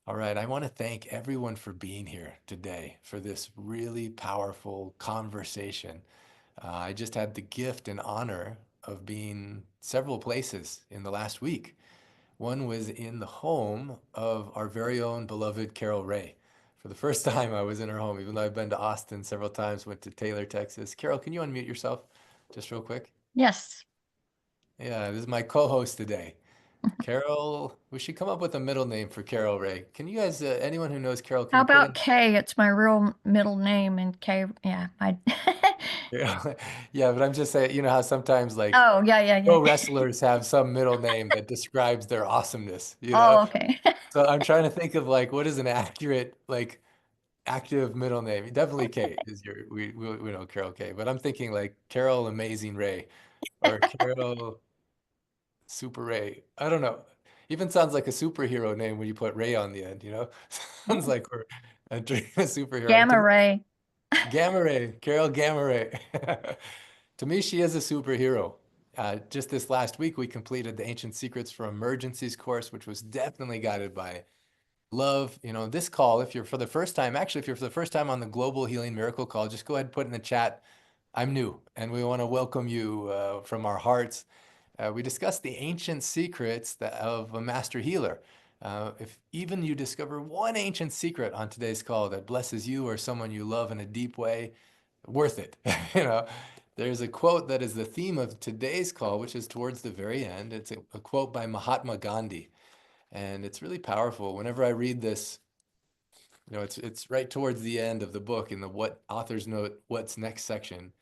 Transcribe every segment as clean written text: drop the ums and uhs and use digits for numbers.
All right, I want to thank everyone for being here today for this really powerful conversation. I just had the gift and honor of being several places in the last week. One was in the home of our very own beloved Carol Ray. For the first time, I was in her home, even though I've been to Austin several times, went to Taylor, Texas. Carol, can you unmute yourself just real quick? Yes. Yeah, this is my co-host today. Carol, we should come up with a middle name for Carol Ray. Can you guys, anyone who knows Carol, can How you put about in? Kay? It's my real middle name, and Kay, yeah, I. Yeah, yeah, but I'm just saying, you know how sometimes like Oh, yeah, yeah, pro yeah. wrestlers have some middle name that describes their awesomeness, you know? Oh, okay. So I'm trying to think of like what is an accurate like active middle name. Definitely Kate is your we know Carol K, but I'm thinking like Carol Amazing Ray or Carol Super Ray. I don't know. Even sounds like a superhero name when you put Ray on the end, you know? Sounds like we're entering a superhero. To Gamma me, ray. Gamma Ray, Carol Gamma Ray. To me, she is a superhero. Just this last week, we completed the Ancient Secrets for Emergencies course, which was definitely guided by love. You know, this call, if you're for the first time, actually, if you're for the first time on the Global Healing Miracle Call, just go ahead and put in the chat, I'm new, and we want to welcome you from our hearts. We discussed the ancient secrets of a master healer. If even you discover one ancient secret on today's call that blesses you or someone you love in a deep way, worth it. You know, there's a quote that is the theme of today's call, which is towards the very end. It's a quote by Mahatma Gandhi, and it's really powerful. Whenever I read this, you know, it's right towards the end of the book in the what authors note what's next section.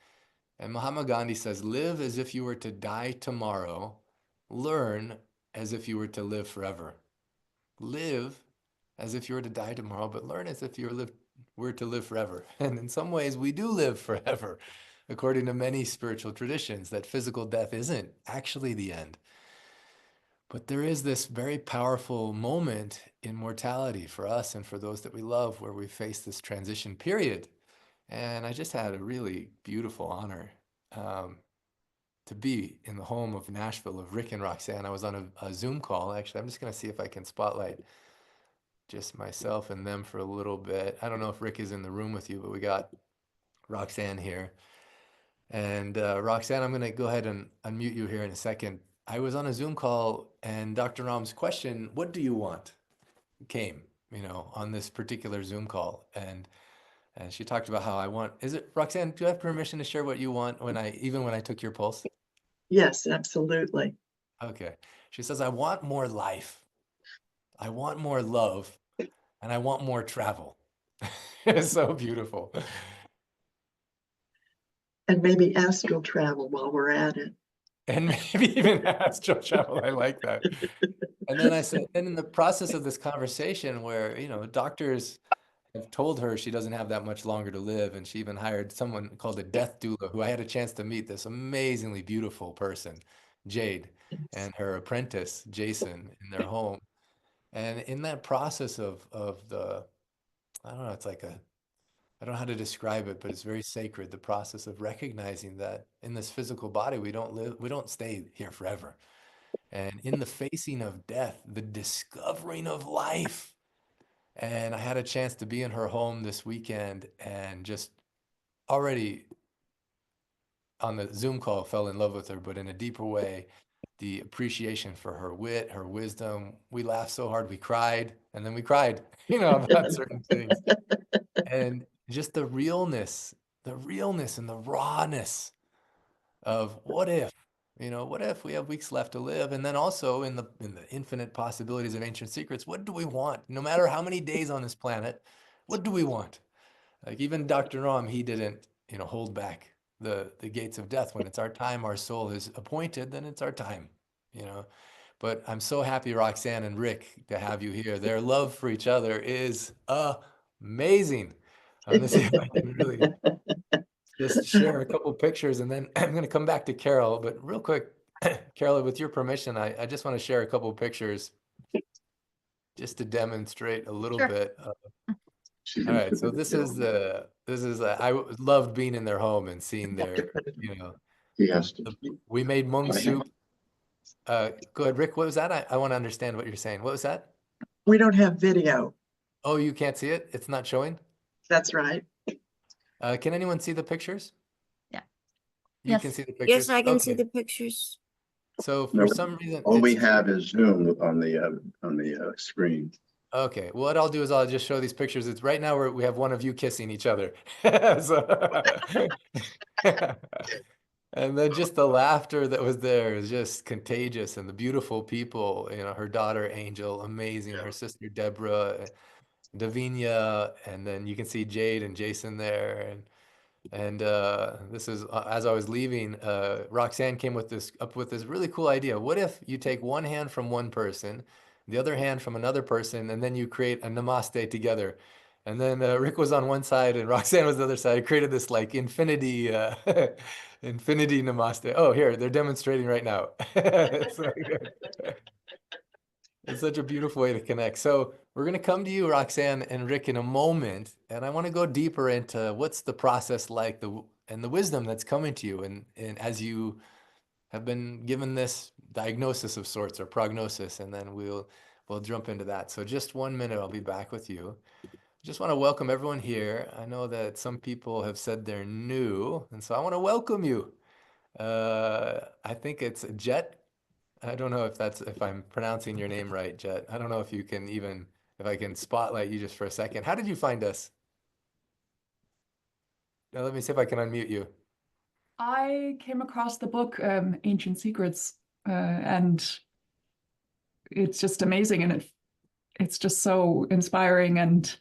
And Mahatma Gandhi says, live as if you were to die tomorrow, learn as if you were to live forever. Live as if you were to die tomorrow, but learn as if were to live forever. And in some ways, we do live forever, according to many spiritual traditions, that physical death isn't actually the end. But there is this very powerful moment in mortality for us and for those that we love where we face this transition period. And I just had a really beautiful honor um, to be in the home of Nashville of Rick and Roxanne. I was on a Zoom call. Actually, I'm just going to see if I can spotlight just myself and them for a little bit. I don't know if Rick is in the room with you, but we got Roxanne here. And Roxanne, I'm going to go ahead and unmute you here in a second. I was on a Zoom call, and Dr. Ram's question, "What do you want?" came, you know, on this particular Zoom call. And she talked about how I want, is it, Roxanne, do you have permission to share what you want even when I took your pulse? Yes, absolutely. Okay. She says, I want more life. I want more love, and I want more travel. It's so beautiful. And maybe astral travel while we're at it. And maybe even astral travel. I like that. And then I said, and in the process of this conversation where, you know, doctors have told her she doesn't have that much longer to live, and she even hired someone called a death doula, who I had a chance to meet, this amazingly beautiful person, Jade, Yes. and her apprentice, Jason, in their home. And in that process of the, I don't know, it's like a, I don't know how to describe it, but it's very sacred, the process of recognizing that in this physical body, we don't stay here forever. And in the facing of death, the discovering of life. And I had a chance to be in her home this weekend and just already on the Zoom call fell in love with her, but in a deeper way, the appreciation for her wit, her wisdom. We laughed so hard we cried, and then we cried, you know, about certain things. And just the realness and the rawness of what if, you know, what if we have weeks left to live? And then also in the infinite possibilities of ancient secrets, what do we want? No matter how many days on this planet, what do we want? Like even Dr. Ram, he didn't, you know, hold back the gates of death. When it's our time, our soul is appointed, then it's our time, you know. But I'm so happy, Roxanne and Rick, to have you here. Their love for each other is amazing. I'm gonna see if I can really just share a couple pictures, and then I'm gonna come back to Carol. But real quick, Carol, with your permission, I just want to share a couple pictures just to demonstrate a little Sure. bit. All right, so I loved being in their home and seeing their, you know, we made mung soup. Go ahead, Rick. What was that? I want to understand what you're saying. What was that? We don't have video. Oh, you can't see it? It's not showing? That's right. Can anyone see the pictures? Yeah. You can Yes. see the Yes, pictures? I can see Okay. the pictures. So for No, some reason, all we it's have is Zoom on the screen. okay. What I'll do is I'll just show these pictures. It's right now we have one of you kissing each other. So and then just the laughter that was there is just contagious, and the beautiful people, her daughter Angel, amazing, her sister Deborah, Davinia, and then you can see Jade and Jason there, and this is as I was leaving, Roxanne came up with this really cool idea. What if you take one hand from one person, the other hand from another person, and then you create a namaste together? And then Rick was on one side and Roxanne was the other side. It created this like infinity, infinity namaste. Oh, here they're demonstrating right now. It's it's such a beautiful way to connect. So we're going to come to you, Roxanne and Rick, in a moment, and I want to go deeper into what's the process like, and the wisdom that's coming to you, and as you have been given this diagnosis of sorts or prognosis, and then we'll jump into that. So just 1 minute, I'll be back with you. Just want to welcome everyone here. I know that some people have said they're new, and so I want to welcome you. I think it's Jet. I don't know if I'm pronouncing your name right, Jet. I don't know if I can spotlight you just for a second. How did you find us? Now, let me see if I can unmute you. I came across the book Ancient Secrets, and it's just amazing, and it's just so inspiring, and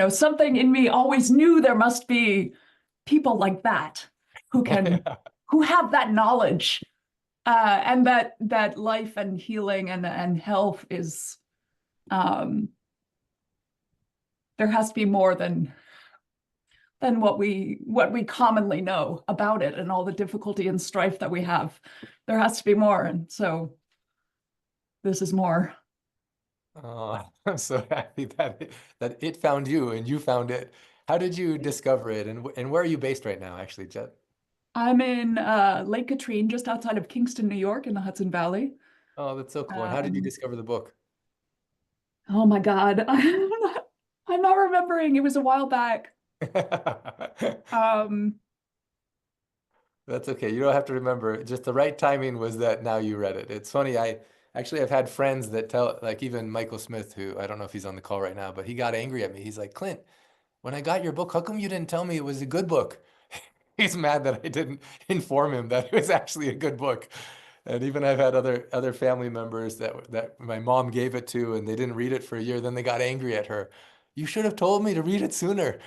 something in me always knew there must be people like that who have that knowledge, and that life and healing and health is there has to be more than what we commonly know about it, and all the difficulty and strife that we have. There has to be more, and so this is more. Oh, I'm so happy that it found you and you found it. How did you discover it, and where are you based right now, actually, Jet? I'm in Lake Katrine, just outside of Kingston, New York, in the Hudson Valley. Oh, that's so cool. And how did you discover the book? Oh my God, I'm not remembering. It was a while back. Um, That's okay. You don't have to remember. Just the right timing was that now you read it. It's funny. I've had friends that tell, like even Michael Smith, who I don't know if he's on the call right now, but he got angry at me. He's like, Clint, when I got your book, how come you didn't tell me it was a good book? He's mad that I didn't inform him that it was actually a good book. And even I've had other family members that my mom gave it to and they didn't read it for a year. Then they got angry at her. You should have told me to read it sooner.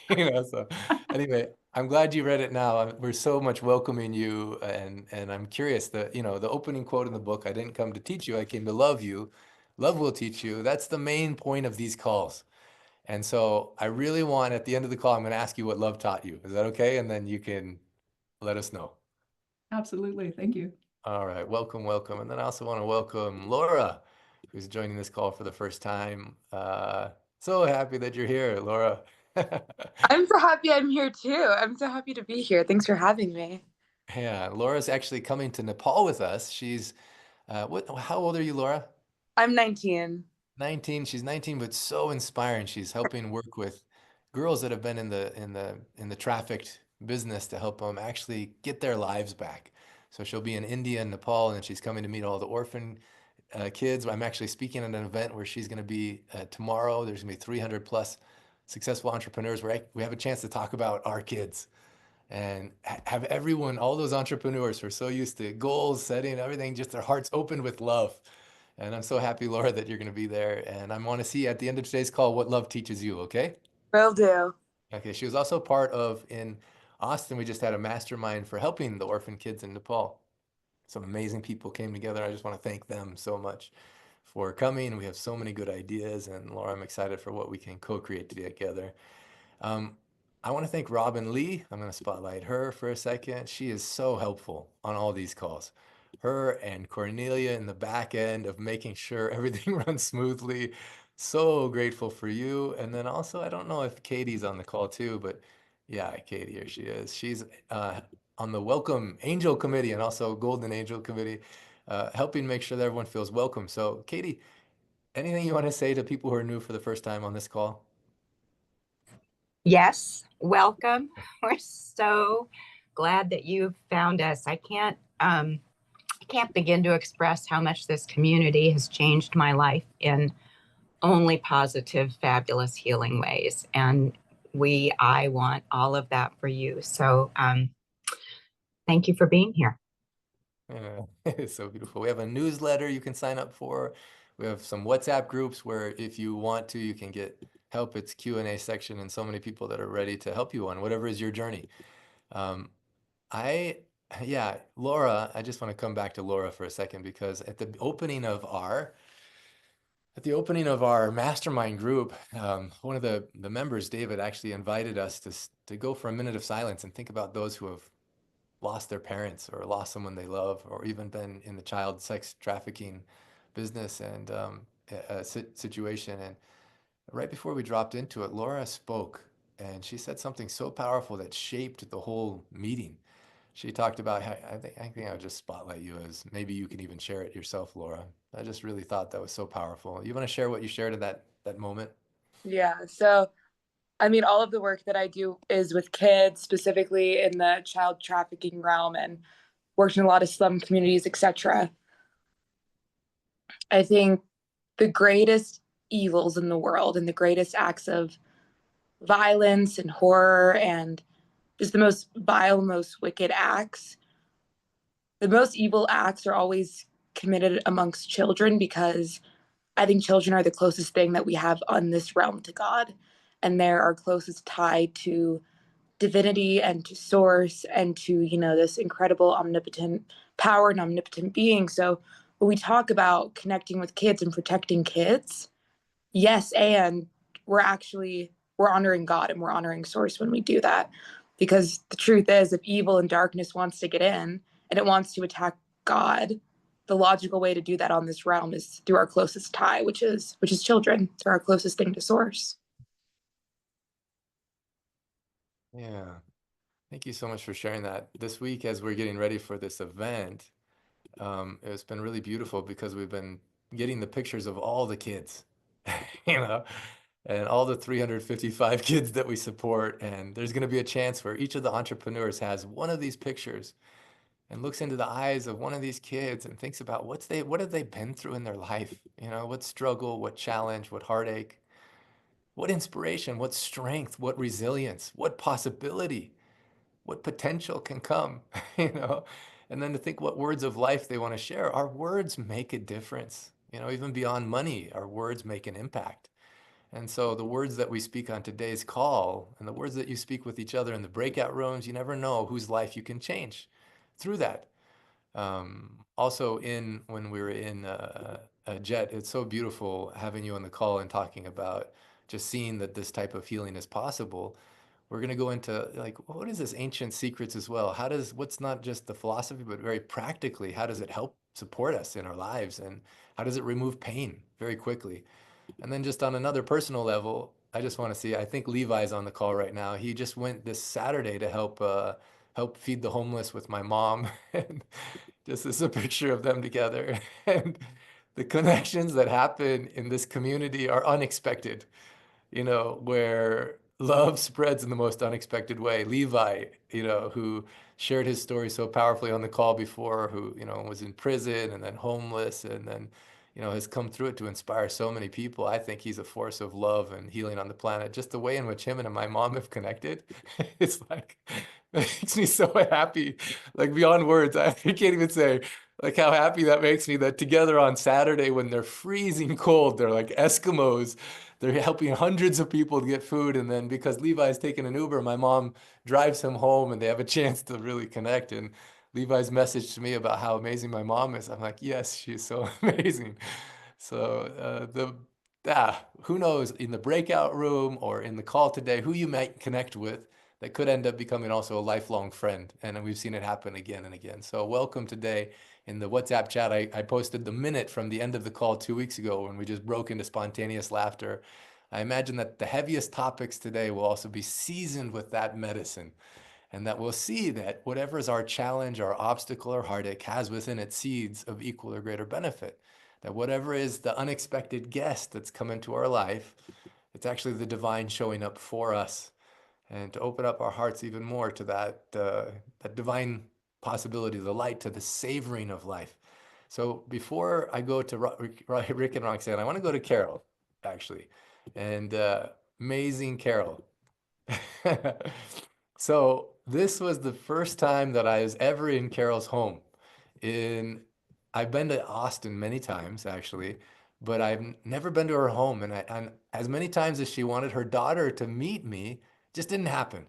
So anyway, I'm glad you read it now. We're so much welcoming you, and I'm curious that, the opening quote in the book, I didn't come to teach you, I came to love you. Love will teach you. That's the main point of these calls. And so I really want, at the end of the call, I'm going to ask you what love taught you. Is that okay? And then you can let us know. Absolutely. Thank you. All right. Welcome, welcome. And then I also want to welcome Laura, who's joining this call for the first time. So happy that you're here, Laura. I'm so happy I'm here too. I'm so happy to be here. Thanks for having me. Yeah, Laura's actually coming to Nepal with us. How old are you, Laura? I'm 19. 19. She's 19, but so inspiring. She's helping work with girls that have been in the trafficked business to help them actually get their lives back. So she'll be in India and Nepal, and she's coming to meet all the orphan kids. I'm actually speaking at an event where she's going to be tomorrow. There's going to be 300 plus successful entrepreneurs where we have a chance to talk about our kids and have everyone, all those entrepreneurs who are so used to goals setting, everything, just their hearts opened with love. And I'm so happy, Laura, that you're going to be there. And I want to see at the end of today's call what love teaches you, okay? Will do. Okay, she was also part of, in Austin, we just had a mastermind for helping the orphan kids in Nepal. Some amazing people came together. I just want to thank them so much for coming. We have so many good ideas. And Laura, I'm excited for what we can co-create together. I want to thank Robin Lee. I'm going to spotlight her for a second. She is so helpful on all these calls. Her and Cornelia in the back end of making sure everything runs smoothly. So grateful for you. And then also, I don't know if Katie's on the call too, but yeah, Katie, here she is. She's on the Welcome Angel Committee and also Golden Angel Committee. helping make sure that everyone feels welcome. So, Katie, anything you want to say to people who are new for the first time on this call? Yes, welcome. We're so glad that you found us. I can't begin to express how much this community has changed my life in only positive, fabulous, healing ways. And I want all of that for you. So thank you for being here. Yeah, it's so beautiful. We have a newsletter you can sign up for. We have some WhatsApp groups where if you want to, you can get help. It's Q&A section and so many people that are ready to help you on whatever is your journey. Um, yeah, Laura, I just want to come back to Laura for a second because at the opening of our mastermind group, one of the members, David, actually invited us to go for a minute of silence and think about those who have lost their parents or lost someone they love or even been in the child sex trafficking business and situation. And right before we dropped into it, Laura spoke and she said something so powerful that shaped the whole meeting. She talked about how I think I'll just spotlight you as maybe you can even share it yourself, Laura. I just really thought that was so powerful. You want to share what you shared in that moment? Yeah. So, I mean, all of the work that I do is with kids, specifically in the child trafficking realm, and worked in a lot of slum communities, etc. I think the greatest evils in the world and the greatest acts of violence and horror and just the most vile, most wicked acts, the most evil acts are always committed amongst children, because I think children are the closest thing that we have on this realm to God. And they're our closest tie to divinity and to source and to, this incredible omnipotent power and omnipotent being. So when we talk about connecting with kids and protecting kids, yes, and we're honoring God and we're honoring source when we do that. Because the truth is, if evil and darkness wants to get in and it wants to attack God, the logical way to do that on this realm is through our closest tie, which is children. They're our closest thing to source. Yeah. Thank you so much for sharing that. This week, as we're getting ready for this event, it's been really beautiful because we've been getting the pictures of all the kids, and all the 355 kids that we support. And there's going to be a chance where each of the entrepreneurs has one of these pictures and looks into the eyes of one of these kids and thinks about what have they been through in their life? What struggle, what challenge, what heartache, what inspiration, what strength, what resilience, what possibility, what potential can come, and then to think what words of life they want to share. Our words make a difference, even beyond money, our words make an impact. And so the words that we speak on today's call and the words that you speak with each other in the breakout rooms, you never know whose life you can change through that. Also, when we were in a jet, it's so beautiful having you on the call and talking about just seeing that this type of healing is possible. We're going to go into like, what is this ancient secrets as well? What's not just the philosophy, but very practically, how does it help support us in our lives? And how does it remove pain very quickly? And then just on another personal level, I just want to see, I think Levi's on the call right now. He just went this Saturday to help feed the homeless with my mom. And just as a picture of them together. And the connections that happen in this community are unexpected, where love spreads in the most unexpected way. Levi, who shared his story so powerfully on the call before, who, was in prison and then homeless and then, has come through it to inspire so many people. I think he's a force of love and healing on the planet. Just the way in which him and my mom have connected, it's like, it makes me so happy, like beyond words. I can't even say like how happy that makes me that together on Saturday when they're freezing cold, they're like Eskimos. They're helping hundreds of people to get food. And then because Levi's taking an Uber, my mom drives him home and they have a chance to really connect. And Levi's message to me about how amazing my mom is, I'm like, yes, she's so amazing. So who knows in the breakout room or in the call today, who you might connect with that could end up becoming also a lifelong friend. And we've seen it happen again and again. So welcome today. In the WhatsApp chat, I posted the minute from the end of the call 2 weeks ago when we just broke into spontaneous laughter. I imagine that the heaviest topics today will also be seasoned with that medicine. and that we'll see that whatever is our challenge, our obstacle, or heartache has within it seeds of equal or greater benefit. That whatever is the unexpected guest that's come into our life, it's actually the divine showing up for us, and to open up our hearts even more to that divine possibility, the light, to the savoring of life. So before I go to Rick and Roxanne, I want to go to Carol, actually, and amazing Carol. So this was the first time that I was ever in Carol's home. I've been to Austin many times, actually, but I've never been to her home. And as many times as she wanted her daughter to meet me, just didn't happen.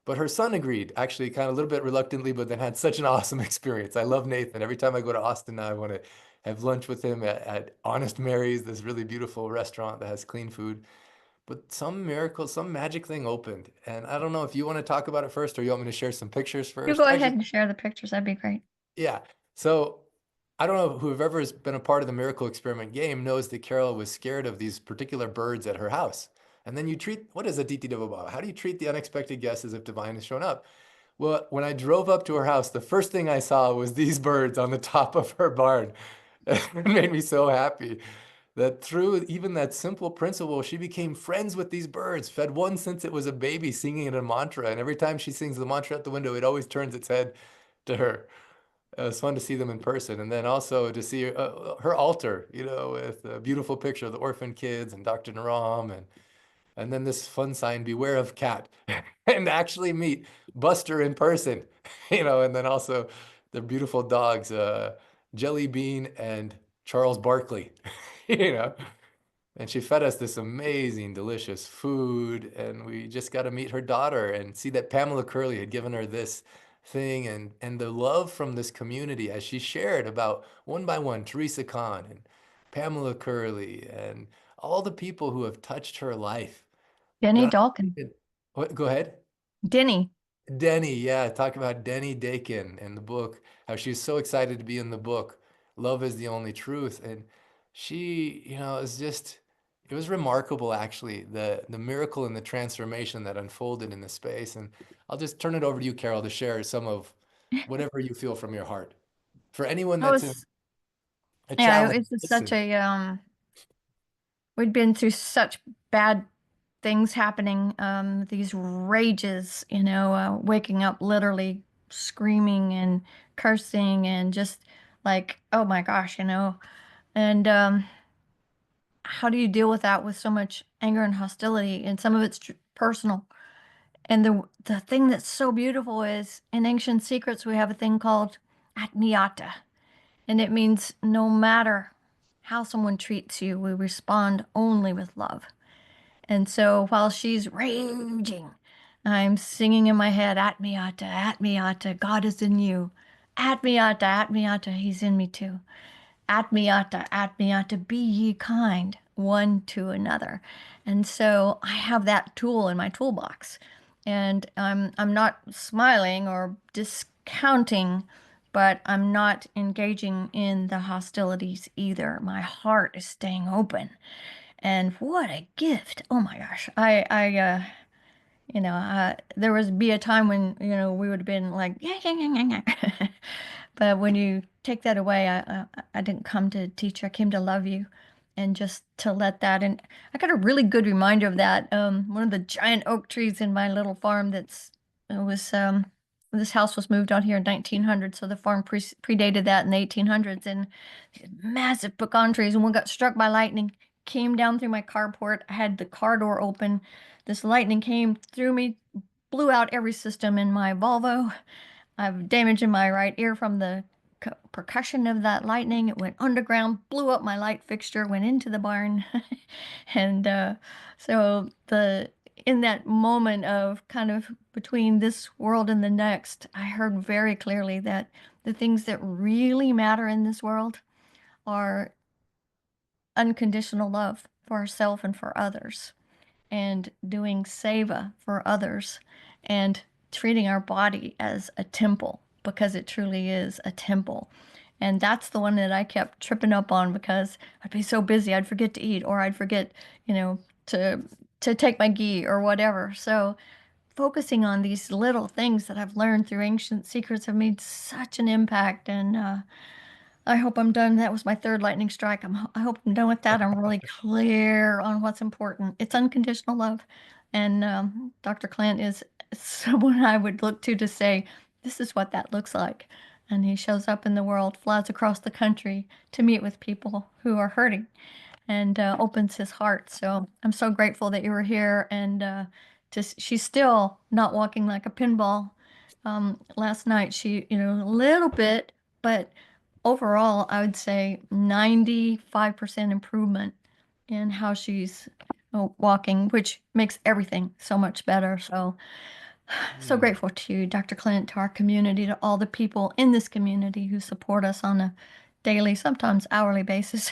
But her son agreed, actually, kind of a little bit reluctantly, but then had such an awesome experience. I love Nathan. Every time I go to Austin now, I want to have lunch with him at Honest Mary's, this really beautiful restaurant that has clean food. But some miracle, some magic thing opened. And I don't know if you want to talk about it first, or you want me to share some pictures You first. go Actually, ahead and share the pictures. That'd be great. yeah. So I don't know, whoever has been a part of the miracle experiment game knows that Carol was scared of these particular birds at her house. And then you treat, what is a DT Devababa? How do you treat the unexpected guest as if divine has shown up? Well, when I drove up to her house, the first thing I saw was these birds on the top of her barn. It made me so happy that through even that simple principle, she became friends with these birds, fed one since it was a baby, singing it a mantra. And every time she sings the mantra at the window, it always turns its head to her. It was fun to see them in person, and then also to see her altar, with a beautiful picture of the orphan kids and Dr. Naram, and then this fun sign, beware of cat, and actually meet Buster in person, and then also the beautiful dogs, Jelly Bean and Charles Barkley, you know. And she fed us this amazing, delicious food. And we just got to meet her daughter and see that Pamela Curley had given her this thing, and the love from this community as she shared about one by one, Teresa Khan and Pamela Curley and all the people who have touched her life. Denny God, Dalkin. what, go ahead. Denny. Denny, yeah, talk about Denny Dakin in the book, how she's so excited to be in the book. Love is the only truth. And she, is just, it was remarkable, actually, the miracle and the transformation that unfolded in the space. And I'll just turn it over to you, Carol, to share some of whatever you feel from your heart. For anyone I that's in was, a yeah, challenge, it's just such listen. we'd been through such bad things happening, these rages, waking up literally screaming and cursing and just like, oh my gosh, and how do you deal with that with so much anger and hostility? And some of it's personal. And the thing that's so beautiful is in Ancient Secrets, we have a thing called Atmiyata. And it means no matter how someone treats you, we respond only with love. And so while she's raging, I'm singing in my head, Atmiyata, Atmiyata, God is in you. Atmiyata, Atmiyata, he's in me too. Atmiyata, Atmiyata, be ye kind one to another. And so I have that tool in my toolbox. And I'm not smiling or discounting, but I'm not engaging in the hostilities either. My heart is staying open. And what a gift. Oh my gosh. There was be a time when, we would have been like, yeah, yeah, yeah, yeah, yeah. But when you take that away, I didn't come to teach. I came to love you, and just to let that. And I got a really good reminder of that. One of the giant oak trees in my little farm this house was moved out here in 1900, so the farm predated that in the 1800s, and these massive pecan trees, and one got struck by lightning, came down through my carport. I had the car door open. This lightning came through me, blew out every system in my Volvo. I have damage in my right ear from the percussion of that lightning. It went underground, blew up my light fixture, went into the barn. And so in that moment of kind of between this world and the next, I heard very clearly that the things that really matter in this world are unconditional love for ourselves and for others, and doing seva for others, and treating our body as a temple, because it truly is a temple. And that's the one that I kept tripping up on, because I'd be so busy I'd forget to eat, or I'd forget, to take my ghee or whatever. So focusing on these little things that I've learned through Ancient Secrets have made such an impact. And I hope I'm done. That was my third lightning strike. I hope I'm done with that. I'm really clear on what's important. It's unconditional love. And Dr. Clint is someone I would look to say, this is what that looks like. And he shows up in the world, flies across the country to meet with people who are hurting and opens his heart. So I'm so grateful that you were here. And she's still not walking like a pinball. Last night, she, a little bit, but overall, I would say 95% improvement in how she's walking, which makes everything so much better. So, so Mm. grateful to you, Dr. Clint, to our community, to all the people in this community who support us on a daily, sometimes hourly basis.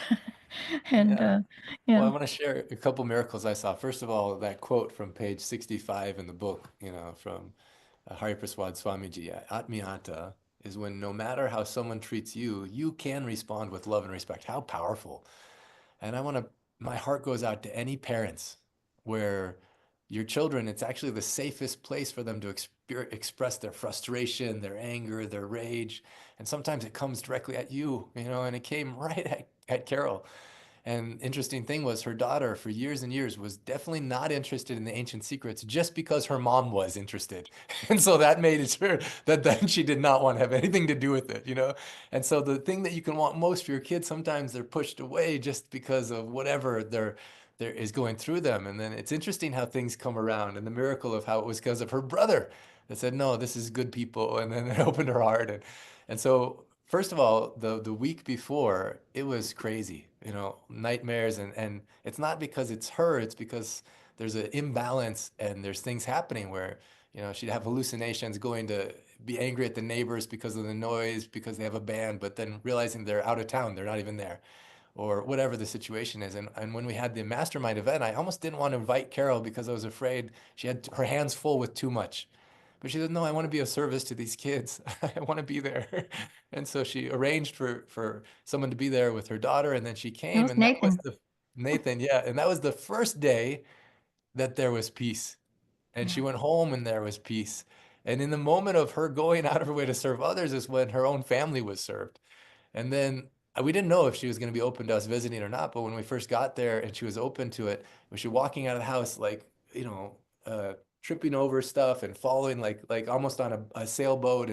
And Yeah. Well, I yeah, want to share a couple miracles I saw. First of all, that quote from page 65 in the book, from Hariprasad Swamiji, Atmiyata, is when no matter how someone treats you, you can respond with love and respect. How powerful. And my heart goes out to any parents where your children, it's actually the safest place for them to express their frustration, their anger, their rage. And sometimes it comes directly at you, and it came right at Carol. And interesting thing was her daughter for years and years was definitely not interested in the ancient secrets just because her mom was interested. And so that made it sure that then she did not want to have anything to do with it. And so the thing that you can want most for your kids, sometimes they're pushed away just because of whatever there is going through them. And then it's interesting how things come around and the miracle of how it was because of her brother that said, no, this is good people. And then it opened her heart. And so first of all, the week before, it was crazy, nightmares. And it's not because it's her, it's because there's an imbalance and there's things happening where, she'd have hallucinations, going to be angry at the neighbors because of the noise, because they have a band, but then realizing they're out of town, they're not even there, or whatever the situation is. And when we had the mastermind event, I almost didn't want to invite Carol because I was afraid she had her hands full with too much. But she said, no, I want to be of service to these kids. I want to be there. And so she arranged for someone to be there with her daughter. And then she it came, was and that was Nathan. Nathan. Yeah. And that was the first day that there was peace. And she Yeah. went home and there was peace. And in the moment of her going out of her way to serve others is when her own family was served. And then we didn't know if she was going to be open to us visiting or not. But when we first got there and she was open to it, was she walking out of the house like, tripping over stuff and falling like almost on a sailboat,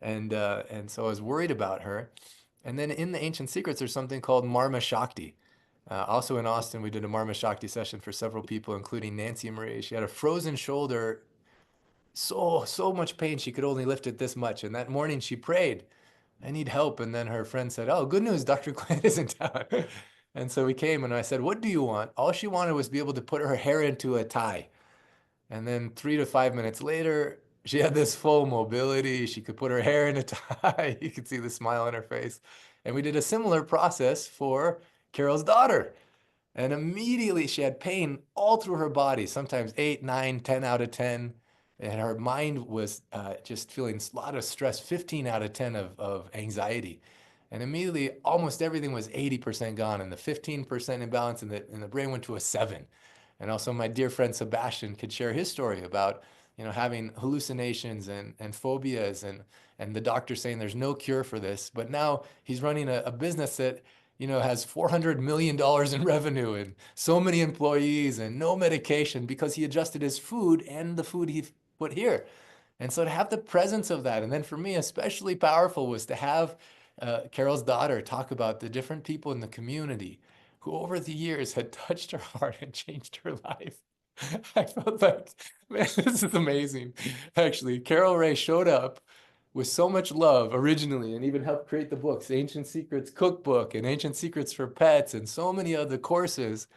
and so I was worried about her. And then in the Ancient Secrets, there's something called Marma Shakti. Also in Austin, we did a Marma Shakti session for several people, including Nancy Marie. She had a frozen shoulder, so much pain she could only lift it this much. And that morning she prayed, I need help. And then her friend said, oh, good news, Dr. Clint is in town. And so we came and I said, what do you want? All she wanted was to be able to put her hair into a tie. And then 3 to 5 minutes later, she had this full mobility. She could put her hair in a tie. You could see the smile on her face. And we did a similar process for Carol's daughter. And immediately she had pain all through her body, sometimes 8, 9, 10 out of 10. And her mind was just feeling a lot of stress, 15 out of 10 of anxiety. And immediately almost everything was 80% gone, and the 15% imbalance in the brain went to a 7. And also my dear friend Sebastian could share his story about, having hallucinations and phobias, and the doctor saying there's no cure for this. But now he's running a business that, has $400 million in revenue and so many employees and no medication because he adjusted his food and the food he put here. And so to have the presence of that, and then for me, especially powerful was to have Carol's daughter talk about the different people in the community who over the years had touched her heart and changed her life. I felt like, man, this is amazing. Actually, Carol Ray showed up with so much love originally and even helped create the books, Ancient Secrets Cookbook and Ancient Secrets for Pets and so many other courses.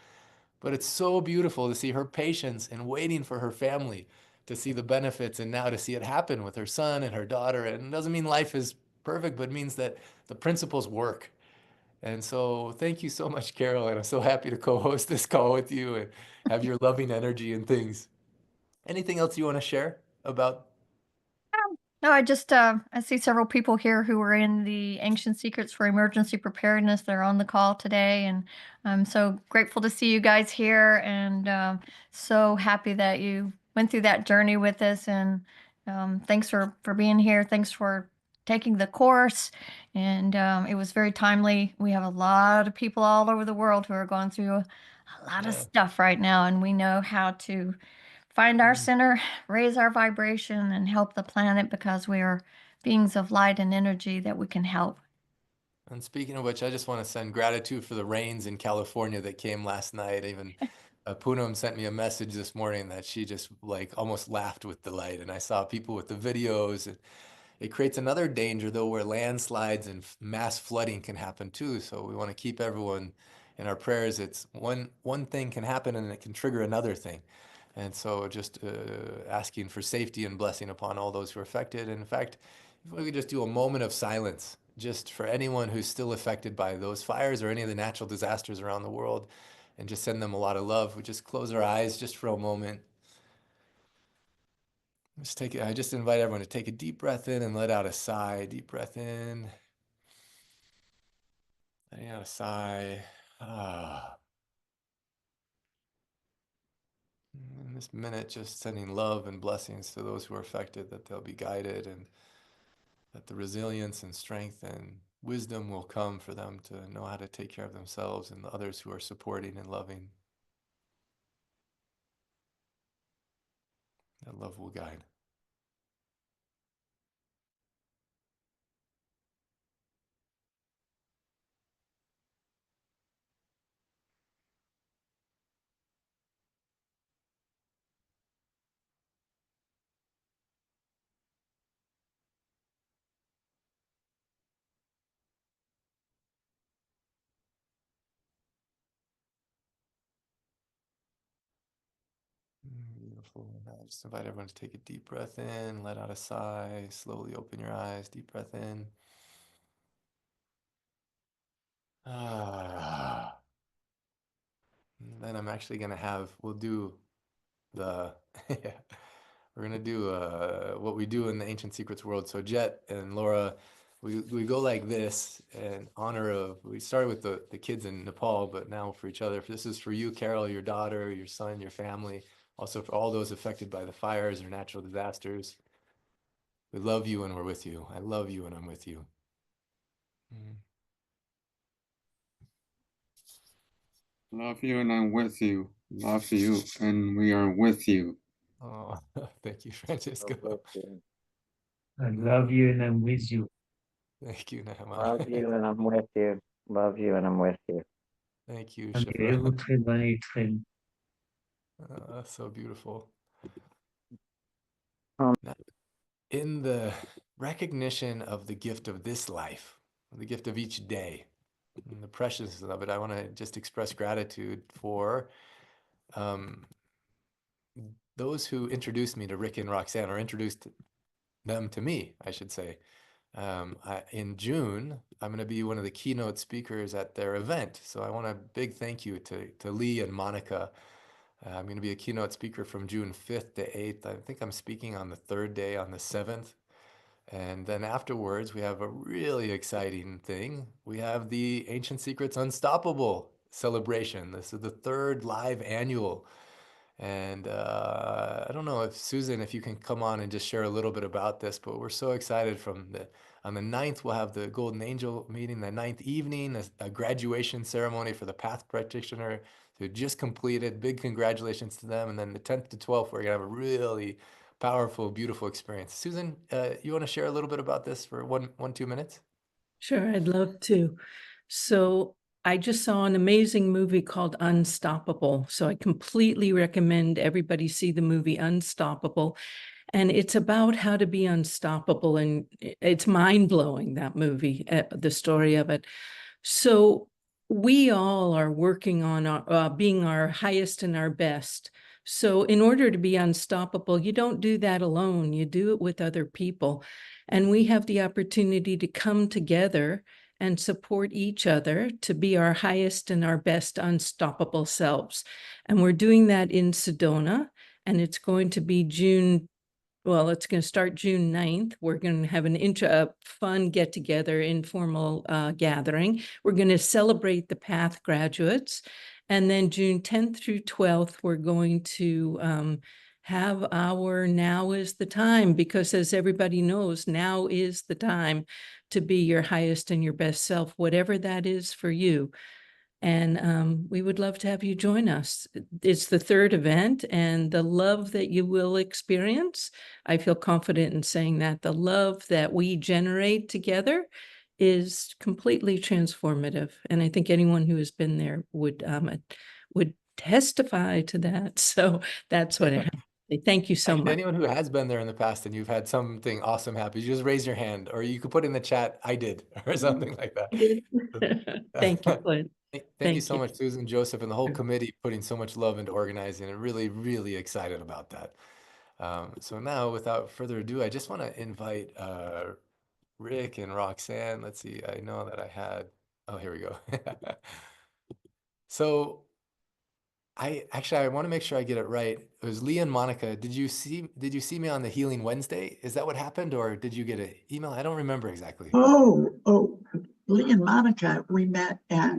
But it's so beautiful to see her patience and waiting for her family to see the benefits and now to see it happen with her son and her daughter. And it doesn't mean life is perfect, but it means that the principles work. And so thank you so much, Carol. And I'm so happy to co-host this call with you and have your loving energy and things. Anything else you want to share about? No, I see several people here who are in the Ancient Secrets for Emergency Preparedness. They're on the call today, and I'm so grateful to see you guys here, and so happy that you went through that journey with us, and thanks for being here. Thanks for taking the course, and it was very timely. We have a lot of people all over the world who are going through a lot of Yeah. stuff right now, and we know how to find our Mm. center, raise our vibration, and help the planet, because we are beings of light and energy that we can help. And speaking of which, I just want to send gratitude for the rains in California that came last night. Even Poonam sent me a message this morning that she just like almost laughed with delight. And I saw people with the videos. And it creates another danger, though, where landslides and mass flooding can happen too. So we want to keep everyone in our prayers. It's one thing can happen and it can trigger another thing. And so just asking for safety and blessing upon all those who are affected. And in fact, if we could just do a moment of silence just for anyone who's still affected by those fires or any of the natural disasters around the world, and just send them a lot of love. We just close our eyes just for a moment. I just invite everyone to take a deep breath in and let out a sigh. Deep breath in, letting out a sigh. Ah. In this minute, just sending love and blessings to those who are affected, that they'll be guided and that the resilience and strength and wisdom will come for them to know how to take care of themselves and the others who are supporting and loving. That love will guide. Beautiful. And I just invite everyone to take a deep breath in, let out a sigh, slowly open your eyes, deep breath in. Ah. And then I'm actually going to we'll do the, yeah, we're going to do what we do in the Ancient Secrets world. So Jet and Laura, we go like this in honor of, we started with the kids in Nepal, but now for each other. This is for you, Carol, your daughter, your son, your family, also for all those affected by the fires or natural disasters. We love you and we're with you. I love you and I'm with you. Mm. Love you and I'm with you. Love you and we are with you. Oh, thank you, Francisco. I love you and I'm with you. Thank you, Nehema. Love you and I'm with you. Love you and I'm with you. Thank you, Un Shifa. vous très bon et très That's so beautiful. Um, Now, in the recognition of the gift of this life, the gift of each day, and the preciousness of it, I want to just express gratitude for those who introduced me to Rick and Roxanne, or introduced them to me, I should say. In June, I'm going to be one of the keynote speakers at their event. So I want a big thank you to Lee and Monica. I'm going to be a keynote speaker from June 5th to 8th. I think I'm speaking on the third day, on the 7th. And then afterwards, we have a really exciting thing. We have the Ancient Secrets Unstoppable celebration. This is the third live annual. And I don't know if Susan, if you can come on and just share a little bit about this, but we're so excited on the 9th, we'll have the Golden Angel meeting, the 9th evening, a graduation ceremony for the Path Practitioner who just completed. Big congratulations to them. And then the 10th to 12th, we're gonna have a really powerful, beautiful experience. Susan, you want to share a little bit about this for 2 minutes? Sure, I'd love to. So I just saw an amazing movie called Unstoppable. So I completely recommend everybody see the movie Unstoppable. And it's about how to be unstoppable. And it's mind-blowing, that movie, the story of it. So we all are working on being our highest and our best. So in order to be unstoppable, you don't do that alone. You do it with other people. And we have the opportunity to come together and support each other to be our highest and our best unstoppable selves. And we're doing that in Sedona, and it's going to be it's going to start June 9th. We're going to have a fun get-together, informal gathering. We're going to celebrate the Path graduates. And then June 10th through 12th, we're going to have our now is the time, because as everybody knows, now is the time to be your highest and your best self, whatever that is for you. And we would love to have you join us. It's the third event, and the love that you will experience, I feel confident in saying that the love that we generate together is completely transformative. And I think anyone who has been there would testify to that. So that's what I have to say. Thank you so Actually, much. anyone who has been there in the past and you've had something awesome happen, you just raise your hand, or you could put in the chat, I did, or something like that. Thank you, Clint. Thank you so much, Susan, Joseph, and the whole committee putting so much love into organizing, and really, really excited about that. So now, without further ado, I just want to invite Rick and Roxanne. Let's see, I know that I had, oh, here we go. So I want to make sure I get it right. It was Lee and Monica. Did you see me on the Healing Wednesday? Is that what happened, or did you get an email? I don't remember exactly. Oh, Lee and Monica, we met at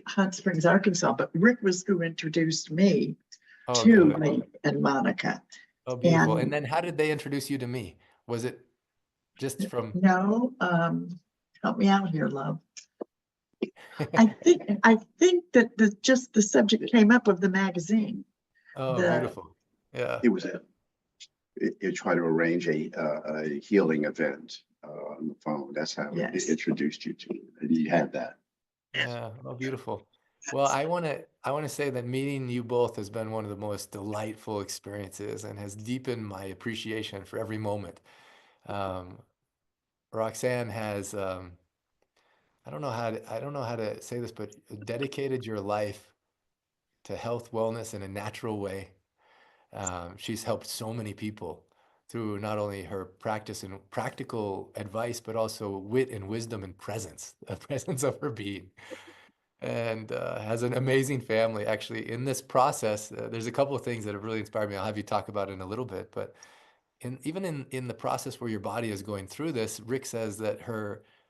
Hot Springs, Arkansas, but Rick was who introduced me to Lee and Monica. Oh, beautiful. And then how did they introduce you to me? Was it just from? No, help me out here, love. I think that just the subject came up of the magazine. Oh, beautiful. Yeah. It was it tried to arrange a healing event on the phone. That's how it introduced you to it. And you had that. Yeah. Oh, beautiful. Well, I want to say that meeting you both has been one of the most delightful experiences and has deepened my appreciation for every moment. Roxanne has, I don't know how to say this, but dedicated your life to health, wellness in a natural way. She's helped so many people through not only her practice and practical advice, but also wit and wisdom and presence, the presence of her being. And has an amazing family. Actually, in this process, there's a couple of things that have really inspired me. I'll have you talk about it in a little bit. But even in the process where your body is going through this, Rick says that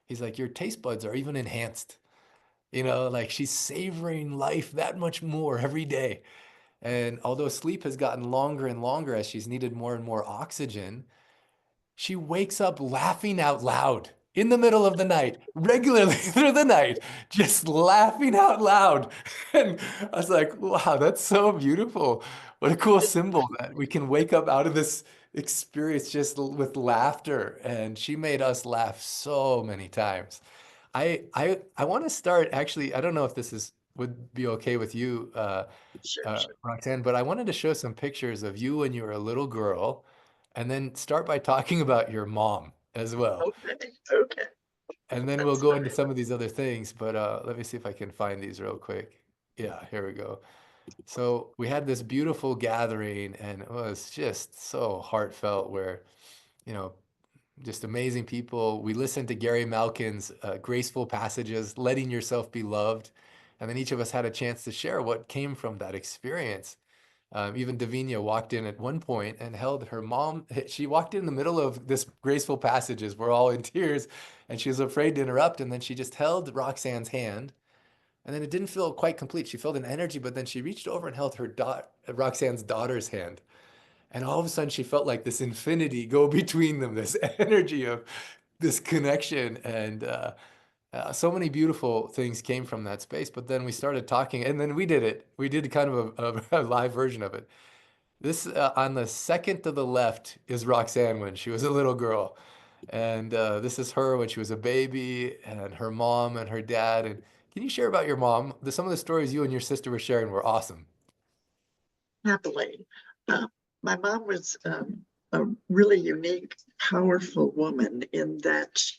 he's like, your taste buds are even enhanced. You know, like she's savoring life that much more every day. And although sleep has gotten longer and longer as she's needed more and more oxygen, she wakes up laughing out loud in the middle of the night, regularly through the night, just laughing out loud. And I was like, wow, that's so beautiful. What a cool symbol that we can wake up out of this experience just with laughter. And she made us laugh so many times. I want to start, actually, I don't know if this would be okay with you, Sure. Roxanne, but I wanted to show some pictures of you when you were a little girl, and then start by talking about your mom as well. Okay. And then we'll go into some of these other things, but let me see if I can find these real quick. Yeah, here we go. So we had this beautiful gathering, and it was just so heartfelt where, you know, just amazing people. We listened to Gary Malkin's graceful passages, letting yourself be loved. And then each of us had a chance to share what came from that experience. Even Davinia walked in at one point and held her mom. She walked in the middle of this graceful passages. We're all in tears, and she was afraid to interrupt. And then she just held Roxanne's hand. And then it didn't feel quite complete. She felt an energy, but then she reached over and held Roxanne's daughter's hand. And all of a sudden, she felt like this infinity go between them, this energy of this connection. And so many beautiful things came from that space. But then we started talking, and then we did it. We did kind of a live version of it. This on the second to the left is Roxanne when she was a little girl. And this is her when she was a baby, and her mom and her dad. And can you share about your mom? Some of the stories you and your sister were sharing were awesome. Happily. My mom was a really unique, powerful woman in that she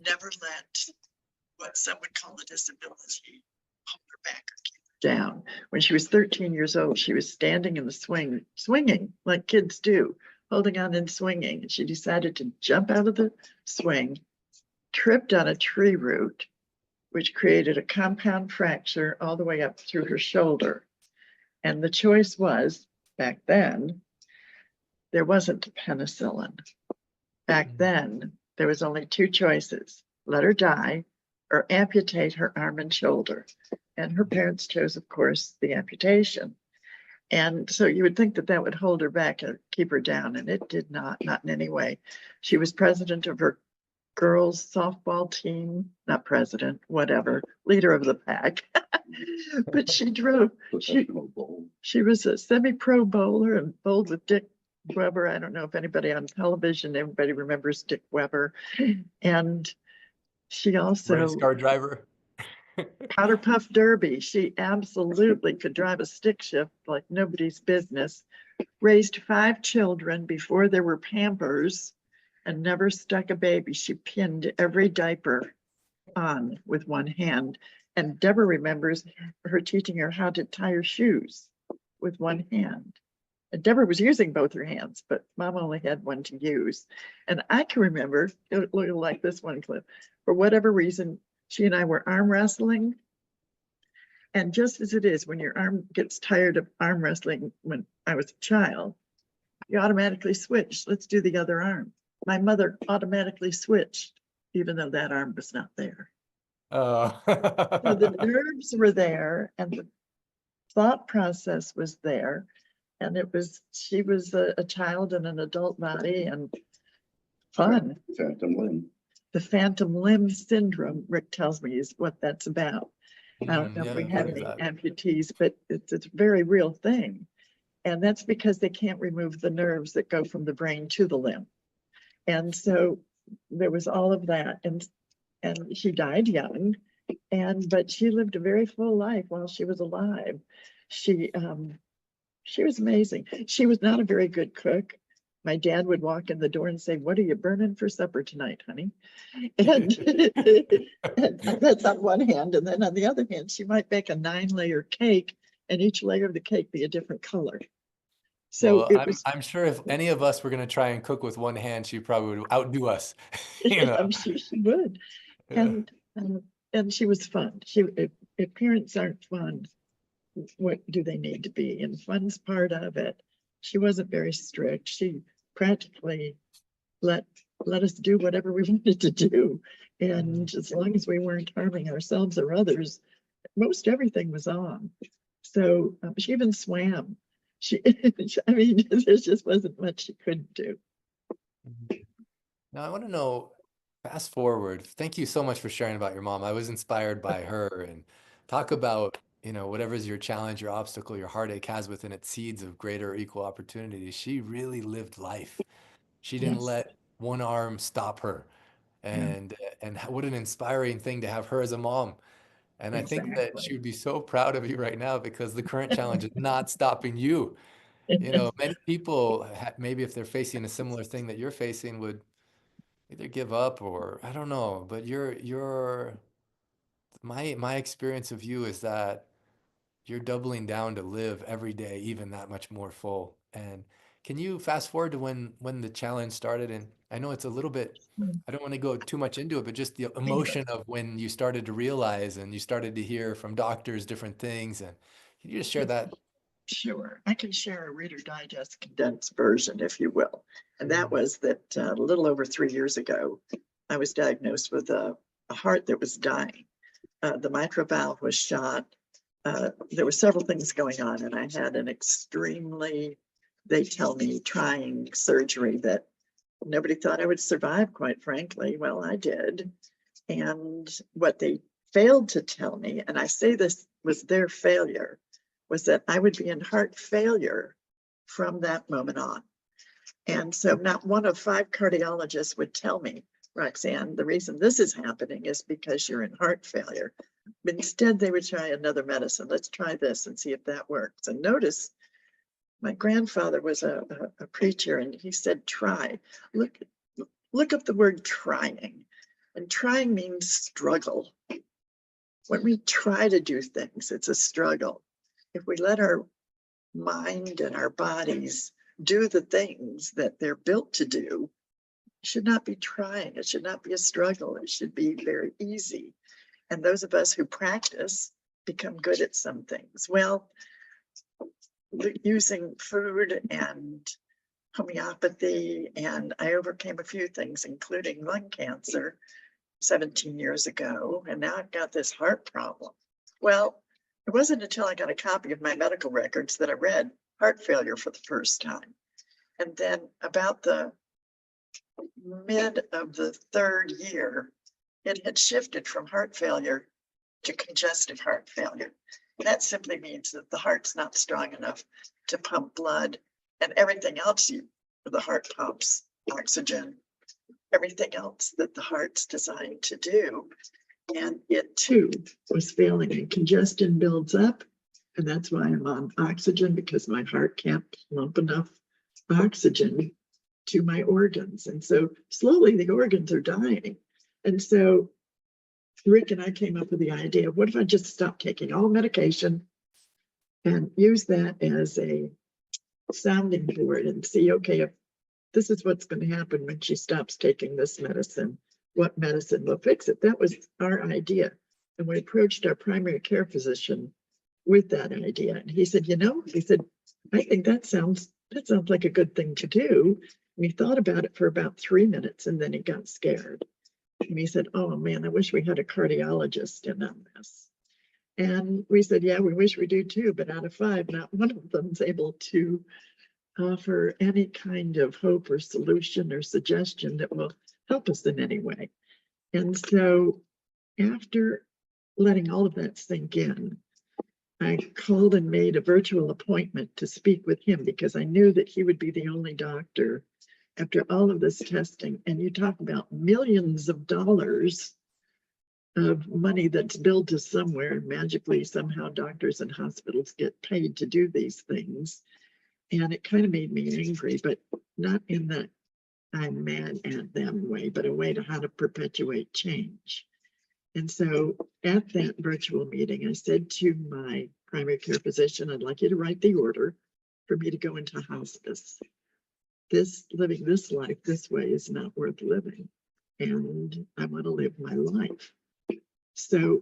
never let what some would call a disability hold her back or keep her down. When she was 13 years old, she was standing in the swing, swinging like kids do, holding on and swinging. And she decided to jump out of the swing, tripped on a tree root, which created a compound fracture all the way up through her shoulder. And the choice was, back then, there wasn't penicillin. Back then, there was only two choices: let her die or amputate her arm and shoulder. And her parents chose, of course, the amputation. And so you would think that that would hold her back and keep her down, and it did not in any way. She was president of her girls softball team, not president, whatever, leader of the pack. But she was a semi-pro bowler and bowled with Dick Weber. I don't know if anybody on television, everybody remembers Dick Weber. And she also Race car driver. Powder Puff Derby. She absolutely could drive a stick shift like nobody's business. Raised 5 children before there were Pampers and never stuck a baby. She pinned every diaper on with one hand. And Deborah remembers her teaching her how to tie her shoes with one hand. And Deborah was using both her hands, but Mom only had one to use. And I can remember, it looked like this one clip, for whatever reason, she and I were arm wrestling. And just as it is, when your arm gets tired of arm wrestling, when I was a child, you automatically switch. Let's do the other arm. My mother automatically switched, even though that arm was not there. Oh. So the nerves were there and the thought process was there. And she was a child in an adult body and fun. Phantom limb. The phantom limb syndrome, Rick tells me, is what that's about. I don't know if we have any amputees, but it's a very real thing. And that's because they can't remove the nerves that go from the brain to the limb. And so there was all of that. And she died young, but she lived a very full life while she was alive. She was amazing. She was not a very good cook. My dad would walk in the door and say, "What are you burning for supper tonight, honey?" And that's on one hand. And then on the other hand, she might bake a 9-layer cake and each layer of the cake be a different color. So well, I'm sure if any of us were going to try and cook with one hand, she probably would outdo us. You know? I'm sure she would. Yeah. And she was fun. If parents aren't fun, what do they need to be? And fun's part of it. She wasn't very strict. She practically let us do whatever we wanted to do. And as long as we weren't harming ourselves or others, most everything was on. So she even swam. I mean, there just wasn't much she couldn't do. Now I want to know, fast forward, thank you so much for sharing about your mom. I was inspired by her, and talk about, whatever's your challenge, your obstacle, your heartache has within it seeds of greater or equal opportunity. She really lived life. She didn't Yes. let one arm stop her. And what an inspiring thing to have her as a mom. And I think that she would be so proud of you right now because the current challenge is not stopping you. Many people, maybe if they're facing a similar thing that you're facing, would either give up or I don't know. But my experience of you is that you're doubling down to live every day, even that much more full. And can you fast forward to when the challenge started? And I know it's a little bit, I don't want to go too much into it, but just the emotion of when you started to realize and you started to hear from doctors different things. And can you just share that? Sure. I can share a Reader Digest condensed version, if you will. And that was that a little over 3 years ago, I was diagnosed with a heart that was dying. The mitral valve was shot. There were several things going on, and I had an extremely, they tell me, trying surgery that nobody thought I would survive, quite frankly. Well, I did. And what they failed to tell me, and I say this was their failure, was that I would be in heart failure from that moment on. And so not one of 5 cardiologists would tell me, "Roxanne, the reason this is happening is because you're in heart failure." But instead, they would try another medicine. Let's try this and see if that works. And notice, my grandfather was a preacher, and he said, "Try." Look up the word trying. And trying means struggle. When we try to do things, it's a struggle. If we let our mind and our bodies do the things that they're built to do, it should not be trying. It should not be a struggle. It should be very easy. And those of us who practice become good at some things. Well, using food and homeopathy, and I overcame a few things, including lung cancer 17 years ago. And now I've got this heart problem. Well, it wasn't until I got a copy of my medical records that I read heart failure for the first time. And then about the mid of the third year, it had shifted from heart failure to congestive heart failure. And that simply means that the heart's not strong enough to pump blood, and everything else the heart pumps, oxygen, everything else that the heart's designed to do. And it too was failing, and congestion builds up. And that's why I'm on oxygen, because my heart can't pump enough oxygen to my organs. And so slowly the organs are dying. And so Rick and I came up with the idea, what if I just stop taking all medication and use that as a sounding board and see, okay, if this is what's going to happen when she stops taking this medicine, what medicine will fix it? That was our idea. And we approached our primary care physician with that idea. And he said, he said, I think that sounds like a good thing to do. And he thought about it for about 3 minutes, and then he got scared. And he said, oh man, I wish we had a cardiologist in on this. And we said, yeah, we wish we do too, but out of 5, not one of them is able to offer any kind of hope or solution or suggestion that will help us in any way. And so after letting all of that sink in, I called and made a virtual appointment to speak with him, because I knew that he would be the only doctor after all of this testing. And you talk about millions of dollars of money that's billed to somewhere, and magically somehow doctors and hospitals get paid to do these things. And it kind of made me angry, but not in that I'm mad at them way, but a way to how to perpetuate change. And so at that virtual meeting, I said to my primary care physician, I'd like you to write the order for me to go into hospice. Living this life this way is not worth living. And I want to live my life. So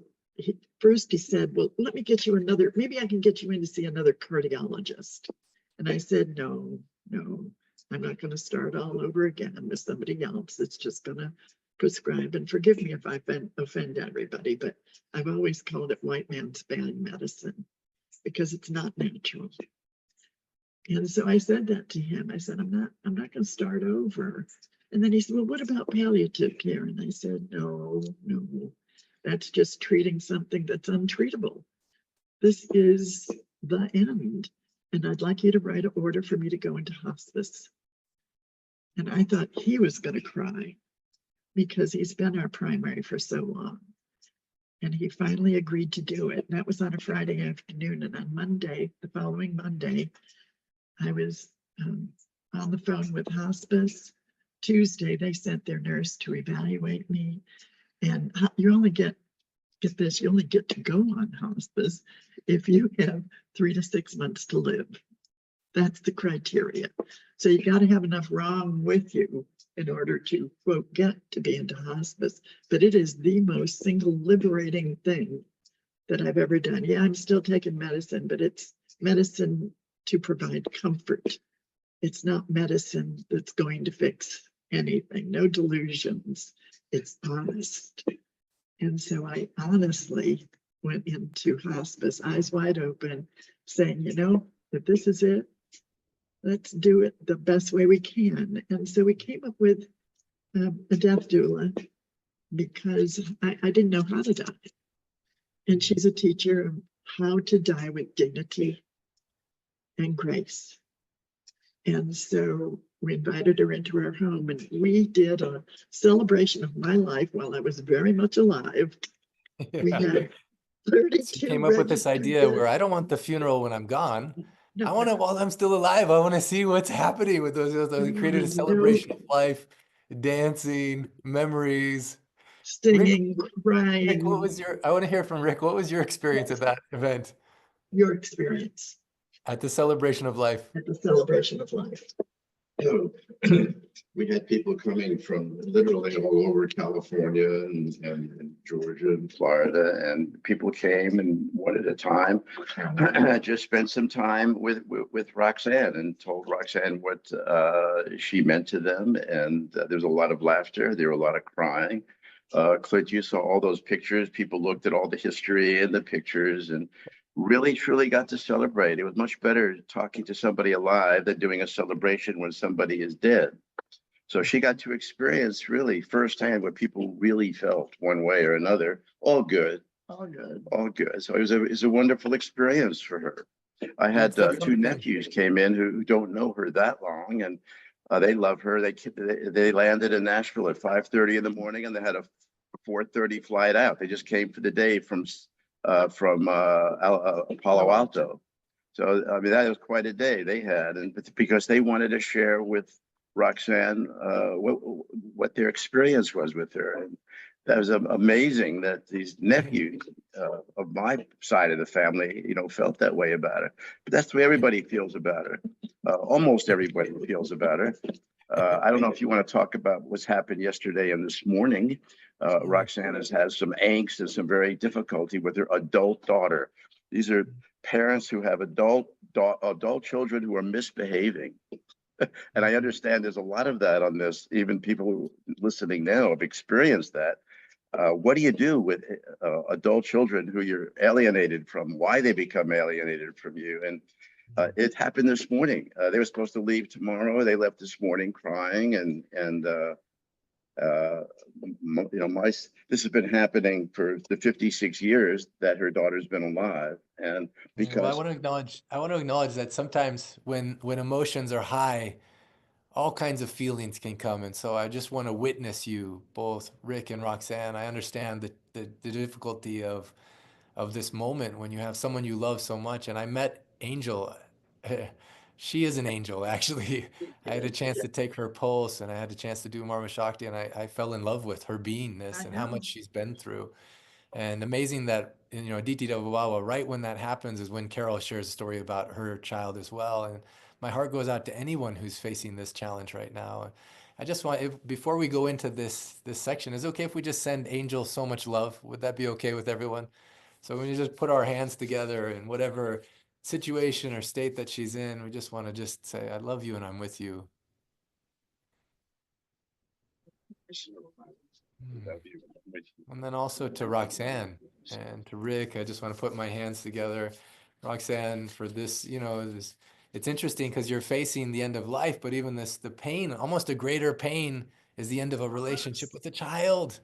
first he said, well, let me get you maybe I can get you in to see another cardiologist. And I said, no, I'm not going to start all over again with somebody else. It's just going to prescribe, and forgive me if I offend everybody, but I've always called it white man's bad medicine, because it's not natural. And so I said that to him. I said, I'm not going to start over. And then he said, well, what about palliative care? And I said, no, that's just treating something that's untreatable. This is the end. And I'd like you to write an order for me to go into hospice. And I thought he was going to cry, because he's been our primary for so long. And he finally agreed to do it. And that was on a Friday afternoon. And on Monday, the following Monday, I was on the phone with hospice. Tuesday, they sent their nurse to evaluate me. And you only get this, you only get to go on hospice if you have 3 to 6 months to live. That's the criteria. So you got to have enough wrong with you in order to, quote, get to be into hospice. But it is the most single liberating thing that I've ever done. Yeah, I'm still taking medicine, but it's medicine to provide comfort. It's not medicine that's going to fix anything. No delusions. It's honest. And so I honestly went into hospice, eyes wide open, saying, if this is it, let's do it the best way we can. And so we came up with a death doula, because I didn't know how to die. And she's a teacher of how to die with dignity and grace. And so we invited her into our home, and we did a celebration of my life while I was very much alive. Yeah. We had 32. She came up with this idea where I don't want the funeral when I'm gone. No, I want it while I'm still alive. I want to see what's happening with those. They created a celebration of life, dancing, memories, singing, crying. Rick, I want to hear from Rick. What was your experience at that event? Your experience. At the celebration of life. At the celebration of life. So we had people coming from literally all over California and Georgia and Florida, and people came, and one at a time just spent some time with Roxanne and told Roxanne what she meant to them. And there's a lot of laughter. There were a lot of crying. Clint, you saw all those pictures. People looked at all the history and the pictures, and really truly got to celebrate. It was much better talking to somebody alive than doing a celebration when somebody is dead. So she got to experience really firsthand what people really felt one way or another. All good. All good. All good. So it was a wonderful experience for her. I had That's two nephews came in who don't know her that long, and they love her. They landed in Nashville at 5:30 in the morning, and they had a 4:30 flight out. They just came for the day from Palo Alto. So I mean that was quite a day they had, and because they wanted to share with Roxane what their experience was with her. And that was amazing that these nephews of my side of the family, you know, felt that way about her. But that's the way everybody feels about her. Almost everybody feels about her. I don't know if you want to talk about what's happened yesterday and this morning. Roxane has some angst and some very difficulty with her adult daughter. These are parents who have adult children who are misbehaving. And I understand there's a lot of that on this. Even people listening now have experienced that. What do you do with adult children who you're alienated from? Why they become alienated from you? And it happened this morning. They were supposed to leave tomorrow. They left this morning crying, and you know, this has been happening for the 56 years that her daughter's been alive. And because Well, I want to acknowledge that sometimes when emotions are high, all kinds of feelings can come. And so I just want to witness you both, Rick and Roxane. I understand the difficulty of this moment when you have someone you love so much. And I met Angel. She is an angel, actually. I had a chance to take her pulse, and I had a chance to do Marma Shakti, and I fell in love with her beingness and how much she's been through. And amazing that, you know, Aditi Davawawa, right when that happens is when Carol shares a story about her child as well. And my heart goes out to anyone who's facing this challenge right now. I just want, before we go into this section, is it okay if we just send Angel so much love? Would that be okay with everyone? So when you just put our hands together in whatever situation or state that she's in, we just want to just say, I love you and I'm with you. And then also to Roxane and to Rick, I just want to put my hands together. Roxane, for this, you know, it's interesting because you're facing the end of life, but even the pain, almost a greater pain is the end of a relationship with a child,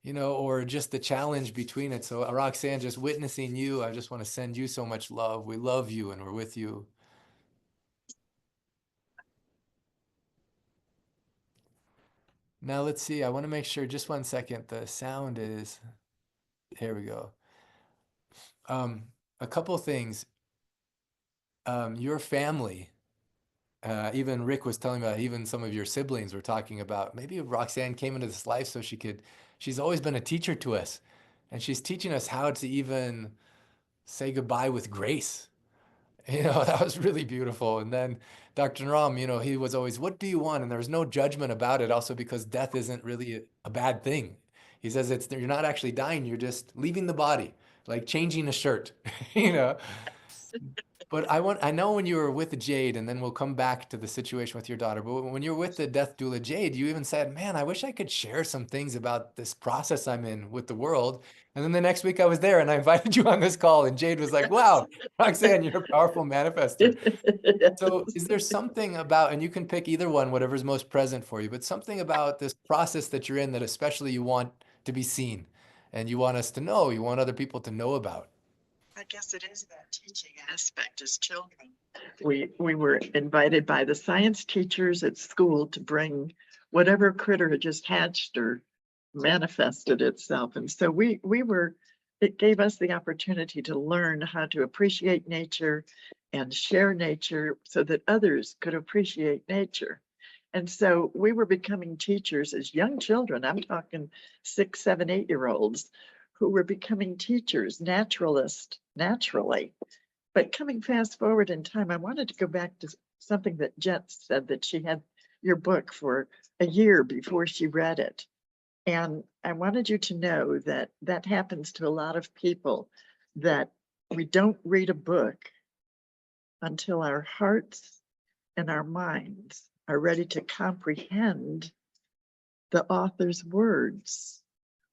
you know, or just the challenge between it. So Roxane, just witnessing you, I just want to send you so much love. We love you and we're with you. Now let's see, I want to make sure, just 1 second, the sound is, here we go. A couple things. Your family, even Rick was telling me about, even some of your siblings were talking about, maybe Roxane came into this life so she's always been a teacher to us. And she's teaching us how to even say goodbye with grace. You know, that was really beautiful. And then Dr. Naram, you know, he was always, what do you want? And there was no judgment about it, also because death isn't really a bad thing. He says you're not actually dying, you're just leaving the body, like changing a shirt, you know. But I know when you were with Jade, and then we'll come back to the situation with your daughter, but when you were with the death doula Jade, you even said, man, I wish I could share some things about this process I'm in with the world. And then the next week I was there and I invited you on this call, and Jade was like, wow, Roxane, you're a powerful manifester. So is there something about, and you can pick either one, whatever's most present for you, but something about this process that you're in that especially you want to be seen and you want us to know, you want other people to know about? I guess it is that teaching aspect as children. We were invited by the science teachers at school to bring whatever critter had just hatched or manifested itself. And so it gave us the opportunity to learn how to appreciate nature and share nature so that others could appreciate nature. And so we were becoming teachers as young children. I'm talking 6, 7, 8-year-olds who were becoming teachers, naturalists, naturally. But coming fast forward in time, I wanted to go back to something that Jet said, that she had your book for a year before she read it. And I wanted you to know that that happens to a lot of people, that we don't read a book until our hearts and our minds are ready to comprehend the author's words.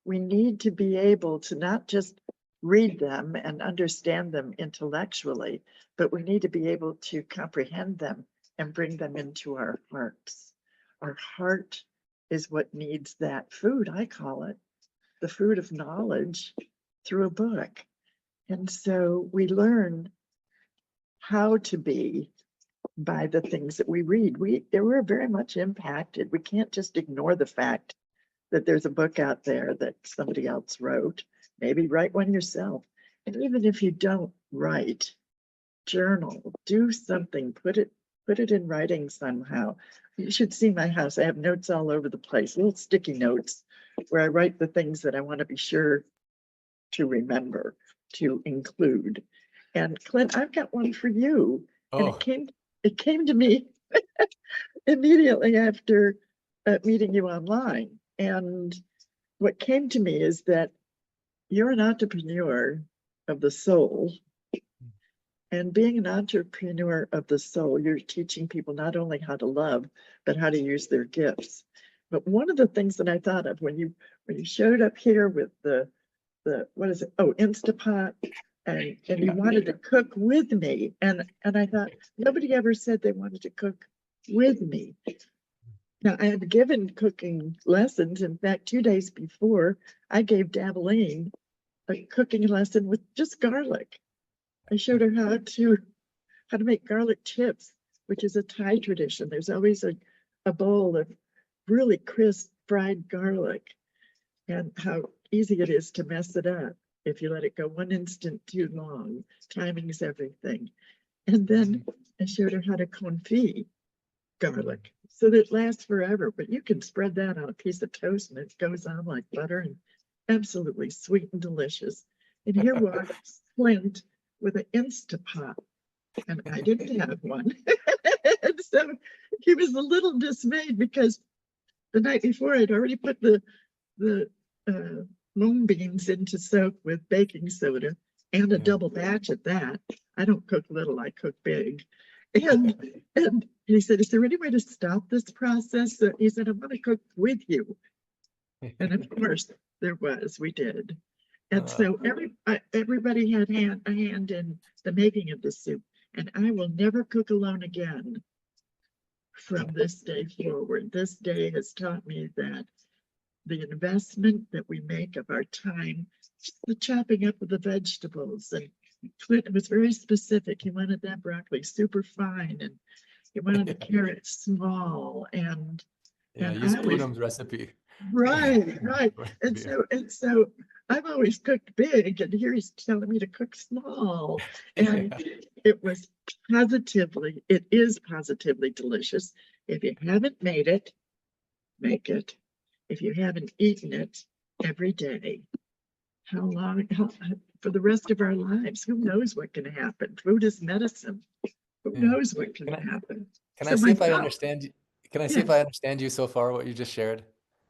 We need to be able to not just read them and understand them intellectually, but we need to be able to comprehend them and bring them into our hearts. Our heart is what needs that food, I call it, the food of knowledge through a book. And so we learn how to be by the things that we read. We're very much impacted. We can't just ignore the fact that there's a book out there that somebody else wrote. Maybe write one yourself. And even if you don't write, journal, do something, put it in writing somehow. You should see my house. I have notes all over the place, little sticky notes where I write the things that I want to be sure to remember, to include. And Clint, I've got one for you. And Oh, it came to me immediately after meeting you online. And what came to me is that you're an entrepreneur of the soul. And being an entrepreneur of the soul, you're teaching people not only how to love, but how to use their gifts. But one of the things that I thought of when you showed up here with the what is it? Oh, Instapot, and you wanted to cook with me. And I thought, nobody ever said they wanted to cook with me. Now, I had given cooking lessons. In fact, 2 days before, I gave Dabeline a cooking lesson with just garlic. I showed her how to make garlic chips, which is a Thai tradition. There's always a bowl of really crisp fried garlic, and how easy it is to mess it up if you let it go 1 instant too long. Timing is everything. And then I showed her how to confit garlic so that it lasts forever, but you can spread that on a piece of toast and it goes on like butter and absolutely sweet and delicious. And here walks Clint with an Instapot, and I didn't have one. And so he was a little dismayed because the night before I'd already put the mung beans into soak with baking soda, and a double batch at that. I don't cook little, I cook big. And he said, is there any way to stop this process? He said, I'm going to cook with you. And of course there was, we did. And so everybody had a hand in the making of the soup. And I will never cook alone again from this day forward. This day has taught me that the investment that we make of our time, just the chopping up of the vegetables. And Clint was very specific. He wanted that broccoli super fine, and he wanted the carrots small. And use Poonam's recipe. Right. And so I've always cooked big, and here he's telling me to cook small. And it is positively delicious. If you haven't made it, make it. If you haven't eaten it every day, how long, for the rest of our lives, who knows what can happen? Food is medicine. Who knows what can happen? Can I see if I understand you? Can I see if I understand you so far, what you just shared?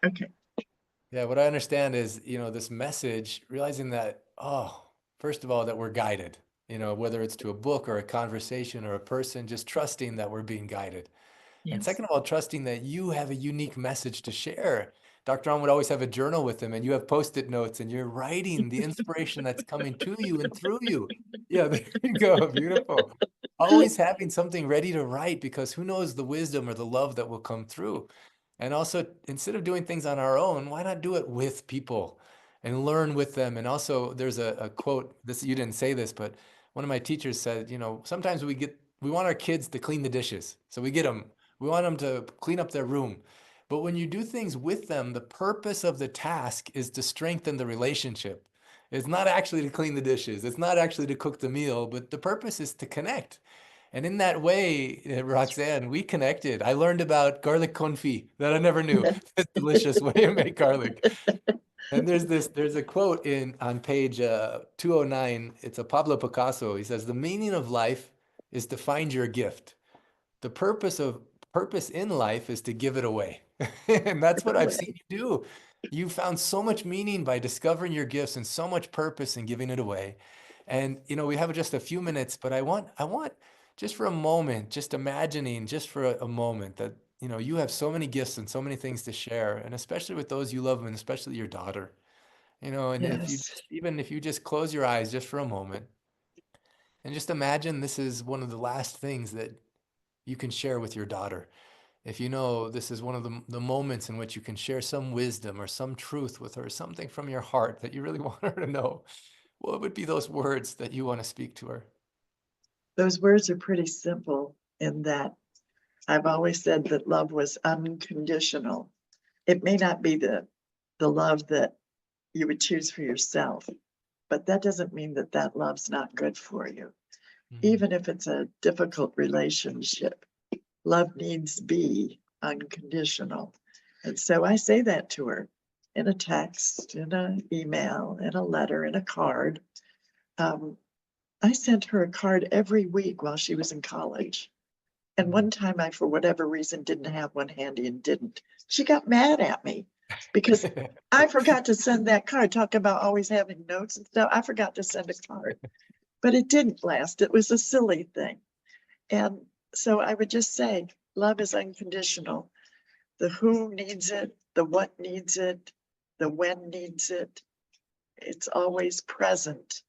Okay. Yeah, what I understand is, this message, realizing that, first of all, that we're guided, whether it's to a book or a conversation or a person, just trusting that we're being guided. And second of all, trusting that you have a unique message to share. Dr. On would always have a journal with him, and you have Post-it notes, and you're writing the inspiration that's coming to you and through you. Yeah, there you go. Beautiful. Always having something ready to write, because who knows the wisdom or the love that will come through. And also, instead of doing things on our own, why not do it with people and learn with them? And also, there's a quote, you didn't say this, but one of my teachers said, sometimes we want our kids to clean the dishes. So we want them to clean up their room. But when you do things with them, the purpose of the task is to strengthen the relationship. It's not actually to clean the dishes. It's not actually to cook the meal, but the purpose is to connect. And in that way, Roxanne, we connected. I learned about garlic confit that I never knew. This delicious way to make garlic. And there's a quote on page 209. It's a Pablo Picasso. He says, the meaning of life is to find your gift. The purpose in life is to give it away. And that's what I've seen you do. You found so much meaning by discovering your gifts and so much purpose in giving it away. And we have just a few minutes, but I want just for a moment, just imagining just for a moment that you have so many gifts and so many things to share, and especially with those you love, and especially your daughter. And if you Yes. even if you just close your eyes just for a moment and just imagine this is one of the last things that you can share with your daughter. If you know this is one of the moments in which you can share some wisdom or some truth with her, something from your heart that you really want her to know, what would be those words that you want to speak to her? Those words are pretty simple in that I've always said that love was unconditional. It may not be the love that you would choose for yourself, but that doesn't mean that that love's not good for you. Even if it's a difficult relationship, love needs to be unconditional. And so I say that to her in a text, in an email, in a letter, in a card. I sent her a card every week while she was in college. And one time I, for whatever reason, didn't have one handy and didn't. She got mad at me because I forgot to send that card. Talk about always having notes and stuff. I forgot to send a card, but it didn't last. It was a silly thing. And so I would just say, love is unconditional. The who needs it, the what needs it, the when needs it. It's always present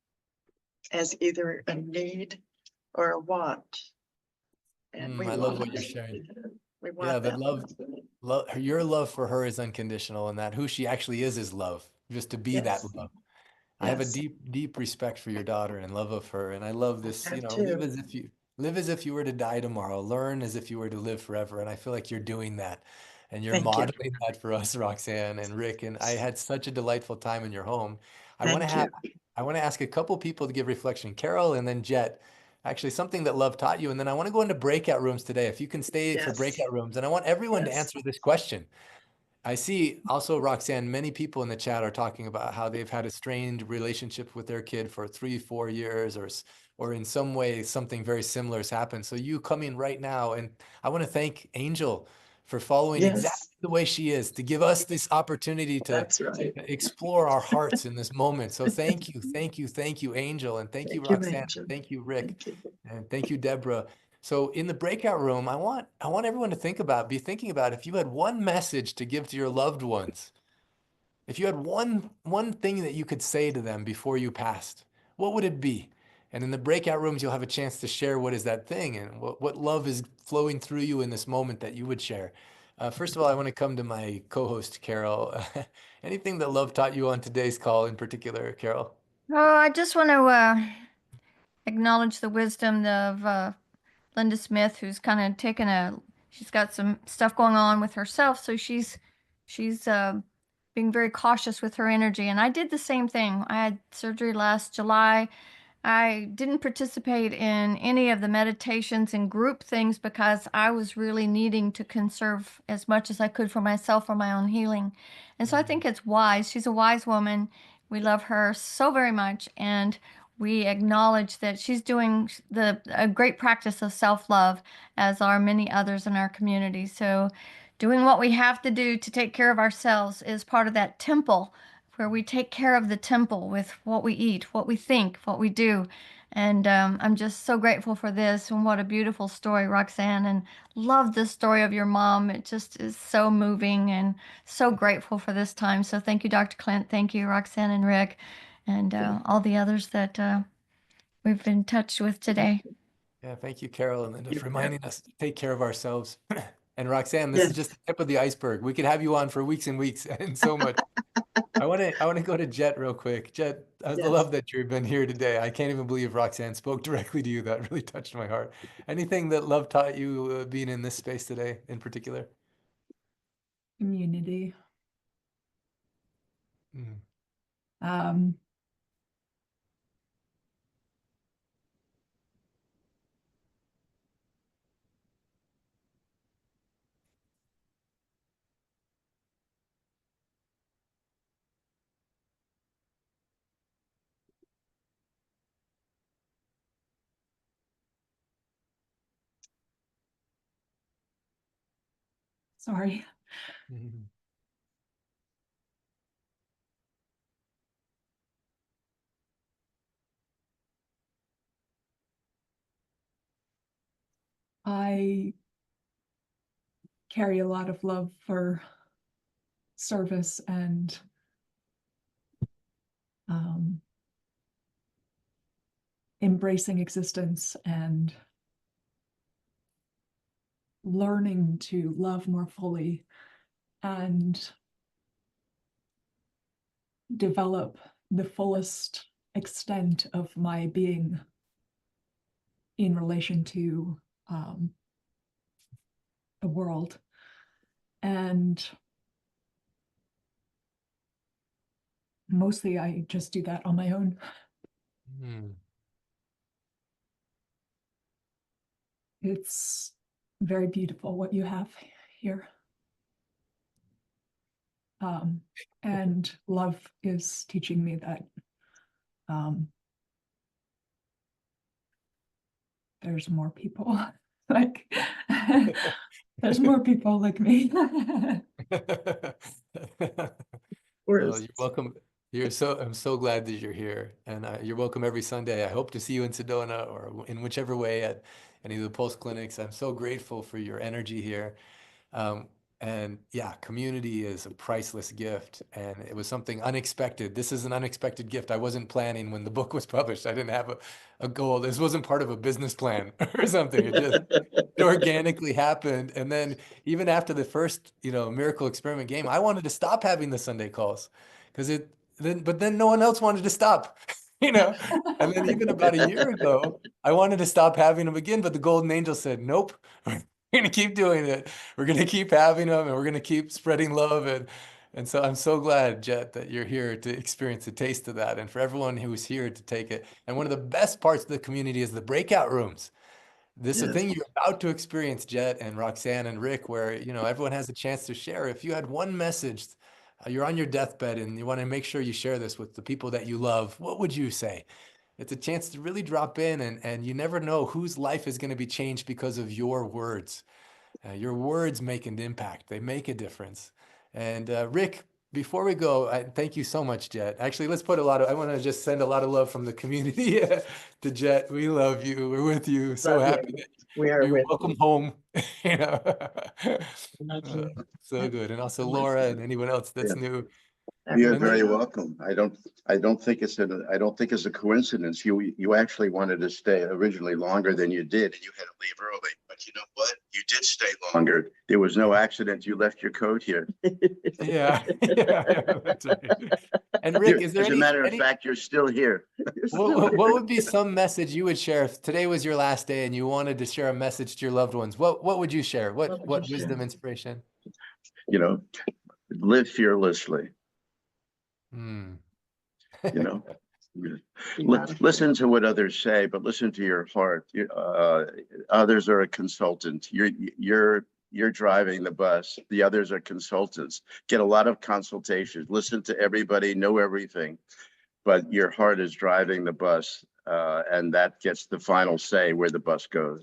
as either a need or a want. And we I love want what you're sharing. we Yeah, want that that. your love for her is unconditional, and that who she actually is love, just to be that Yes, love. I have a yes, deep, deep respect for your daughter and love of her. And I love I this, have live to. as if you were to die tomorrow, learn as if you were to live forever. And I feel like you're doing that. And you're Thank you. modeling that for us, Roxanne and Rick. And I had such a delightful time in your home. I want to Thank have, you. I want to ask a couple people to give reflection, Carol and then Jet. Actually, something that love taught you. And then I want to go into breakout rooms today. If you can stay for Yes, breakout rooms, and I want everyone to yes, answer this question. I see also, Roxanne, many people in the chat are talking about how they've had a strained relationship with their kid for 3, 4 years, or in some way something very similar has happened. So you come in right now, and I want to thank Angel for following yes, exactly the way she is to give us this opportunity to that's right. explore our hearts in this moment. So thank you, thank you, thank you, Angel, and thank you, Thank you, Roxanne, Angel. thank you, Rick, Thank you. and thank you, Deborah. So in the breakout room, I want everyone to be thinking about if you had one message to give to your loved ones, if you had one thing that you could say to them before you passed, what would it be? And in the breakout rooms, you'll have a chance to share what is that thing and what love is flowing through you in this moment that you would share. First of all, I want to come to my co-host, Carol. Anything that love taught you on today's call in particular, Carol? Oh, I just want to acknowledge the wisdom of Linda Smith, who's kind of she's got some stuff going on with herself, so she's being very cautious with her energy. And I did the same thing. I had surgery last July. I didn't participate in any of the meditations and group things because I was really needing to conserve as much as I could for myself for my own healing. And so I think it's wise. She's a wise woman. We love her so very much. And we acknowledge that she's doing a great practice of self-love, as are many others in our community. So doing what we have to do to take care of ourselves is part of that temple where we take care of the temple with what we eat, what we think, what we do. And I'm just so grateful for this. And what a beautiful story, Roxanne. And love the story of your mom. It just is so moving and so grateful for this time. So thank you, Dr. Clint. Thank you, Roxanne and Rick, and all the others that we've been touched with today. Yeah, thank you, Carol, and then just You bet. reminding us to take care of ourselves. And Roxanne, this is Yes, just the tip of the iceberg. We could have you on for weeks and weeks and so much. I want to go to Jet real quick. Jet, I yes. love that you've been here today. I can't even believe Roxanne spoke directly to you. That really touched my heart. Anything that love taught you being in this space today in particular? Community. Mm. Um, sorry. Mhm. I carry a lot of love for service and embracing existence and learning to love more fully and develop the fullest extent of my being in relation to the world. And mostly I just do that on my own. It's very beautiful what you have here. And love is teaching me that there's more people like there's more people like me. Well, you're welcome. I'm so glad that you're here, and you're welcome every Sunday. I hope to see you in Sedona or in whichever way at any of the Pulse clinics. I'm so grateful for your energy here. And yeah, community is a priceless gift, and it was something unexpected. This is an unexpected gift. I wasn't planning when the book was published. I didn't have a goal. This wasn't part of a business plan or something. It just organically happened. And then even after the first, miracle experiment game, I wanted to stop having the Sunday calls because but then no one else wanted to stop, And then even about a year ago, I wanted to stop having them again, but the golden angel said, nope. We're going to keep doing it. We're going to keep having them, and we're going to keep spreading love. And so I'm so glad, Jet, that you're here to experience a taste of that, and for everyone who's here to take it. And one of the best parts of the community is the breakout rooms. This is a thing you're about to experience, Jet and Roxanne and Rick, where everyone has a chance to share. If you had one message, you're on your deathbed, and you want to make sure you share this with the people that you love, what would you say? It's a chance to really drop in, and you never know whose life is going to be changed because of your words. Your words make an impact. They make a difference. And Rick, before we go, thank you so much, Jet. Actually, I want to just send a lot of love from the community to Jet. We love you. We're with you. So happy that you're welcome home. So good. And also Laura and anyone else that's new. You're very welcome. I don't think it's a coincidence. You actually wanted to stay originally longer than you did, and you had to leave early. But you know what? You did stay longer. There was no accident. You left your coat here. Yeah. That's right. And Rick, is there as a matter of fact, you're still here. What would be some message you would share if today was your last day and you wanted to share a message to your loved ones? What would you share? What wisdom, inspiration? Live fearlessly. Listen to what others say, but listen to your heart. Others are a consultant. You're driving the bus. The others are consultants. Get a lot of consultations. Listen to everybody, know everything, but your heart is driving the bus, and that gets the final say where the bus goes.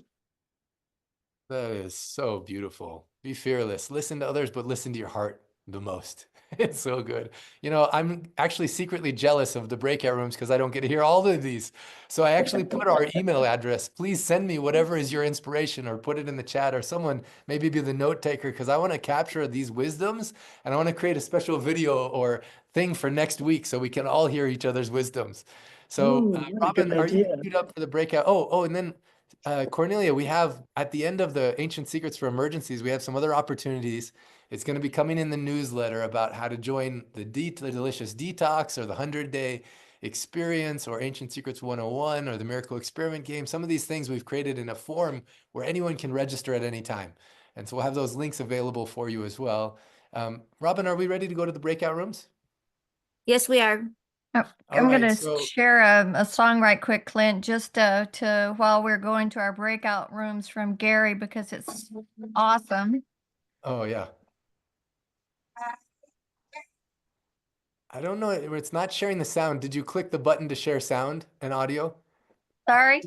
That is so beautiful. Be fearless. Listen to others, but listen to your heart the most. It's so good. I'm actually secretly jealous of the breakout rooms because I don't get to hear all of these. So I actually put our email address. Please send me whatever is your inspiration, or put it in the chat, or someone maybe be the note taker, because I want to capture these wisdoms, and I want to create a special video or thing for next week so we can all hear each other's wisdoms. So Robin, are you queued up for the breakout? And then Cornelia, we have at the end of the Ancient Secrets for Emergencies, we have some other opportunities. It's going to be coming in the newsletter about how to join the Delicious Detox, or the 100-day experience, or Ancient Secrets 101, or the Miracle Experiment game. Some of these things we've created in a form where anyone can register at any time. And so we'll have those links available for you as well. Robin, are we ready to go to the breakout rooms? Yes, we are. I'm going to share a song right quick, Clint, just to while we're going to our breakout rooms from Gary, because it's awesome. Oh, yeah. I don't know. It's not sharing the sound. Did you click the button to share sound and audio? Sorry?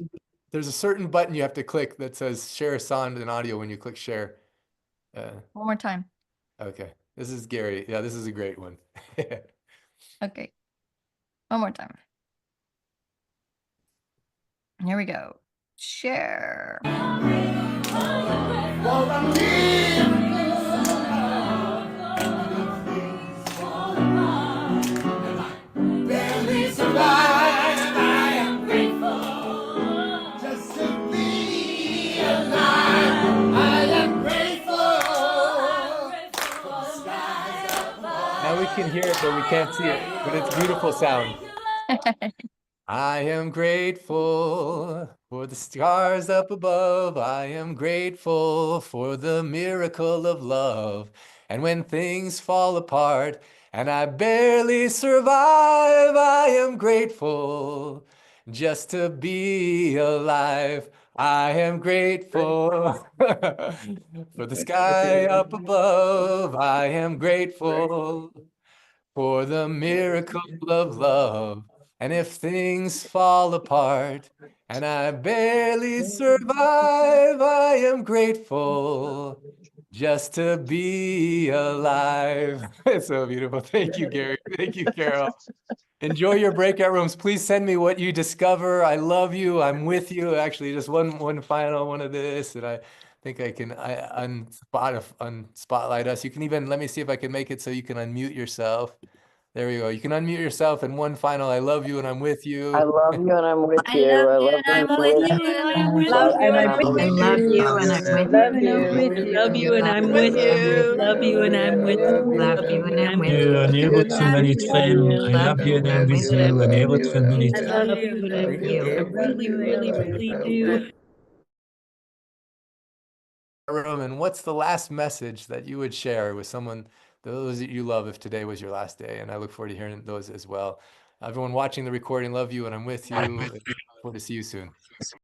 There's a certain button you have to click that says share sound and audio when you click share. One more time. Okay. This is Gary. Yeah, this is a great one. Okay. One more time. Here we go. Share. Belly's can hear it, but we can't see it. But it's beautiful sound. I am grateful for the stars up above. I am grateful for the miracle of love. And when things fall apart and I barely survive, I am grateful just to be alive. I am grateful for the sky up above. I am grateful for the miracle of love. And if things fall apart and I barely survive, I am grateful just to be alive. It's so beautiful. Thank you, Gary. Thank you, Carol. Enjoy your breakout rooms. Please send me what you discover. I love you. I'm with you. Actually, just one final one of this, and I think I can unspotlight us. You can even let me see if I can make it so you can unmute yourself. There we go. You can unmute yourself. And one final, I love you and I'm with you. I love you and I'm with I you. love I you love and I'm you with with you and I'm with Love you. you and I'm I with love you. you and I'm with Love you. you. Love you and I'm with you. Love you and I'm with you. Love Love you you and and I'm I'm with with You you. and you. able to Love many you. time. I Love love you you and and I'm I'm with with you and able you. to many I time. love you and I'm With with you. I you. really, really, really do. Room. And what's the last message that you would share with someone, those that you love, if today was your last day? And I look forward to hearing those as well. Everyone watching the recording, love you and I'm with you. Look forward to see you soon.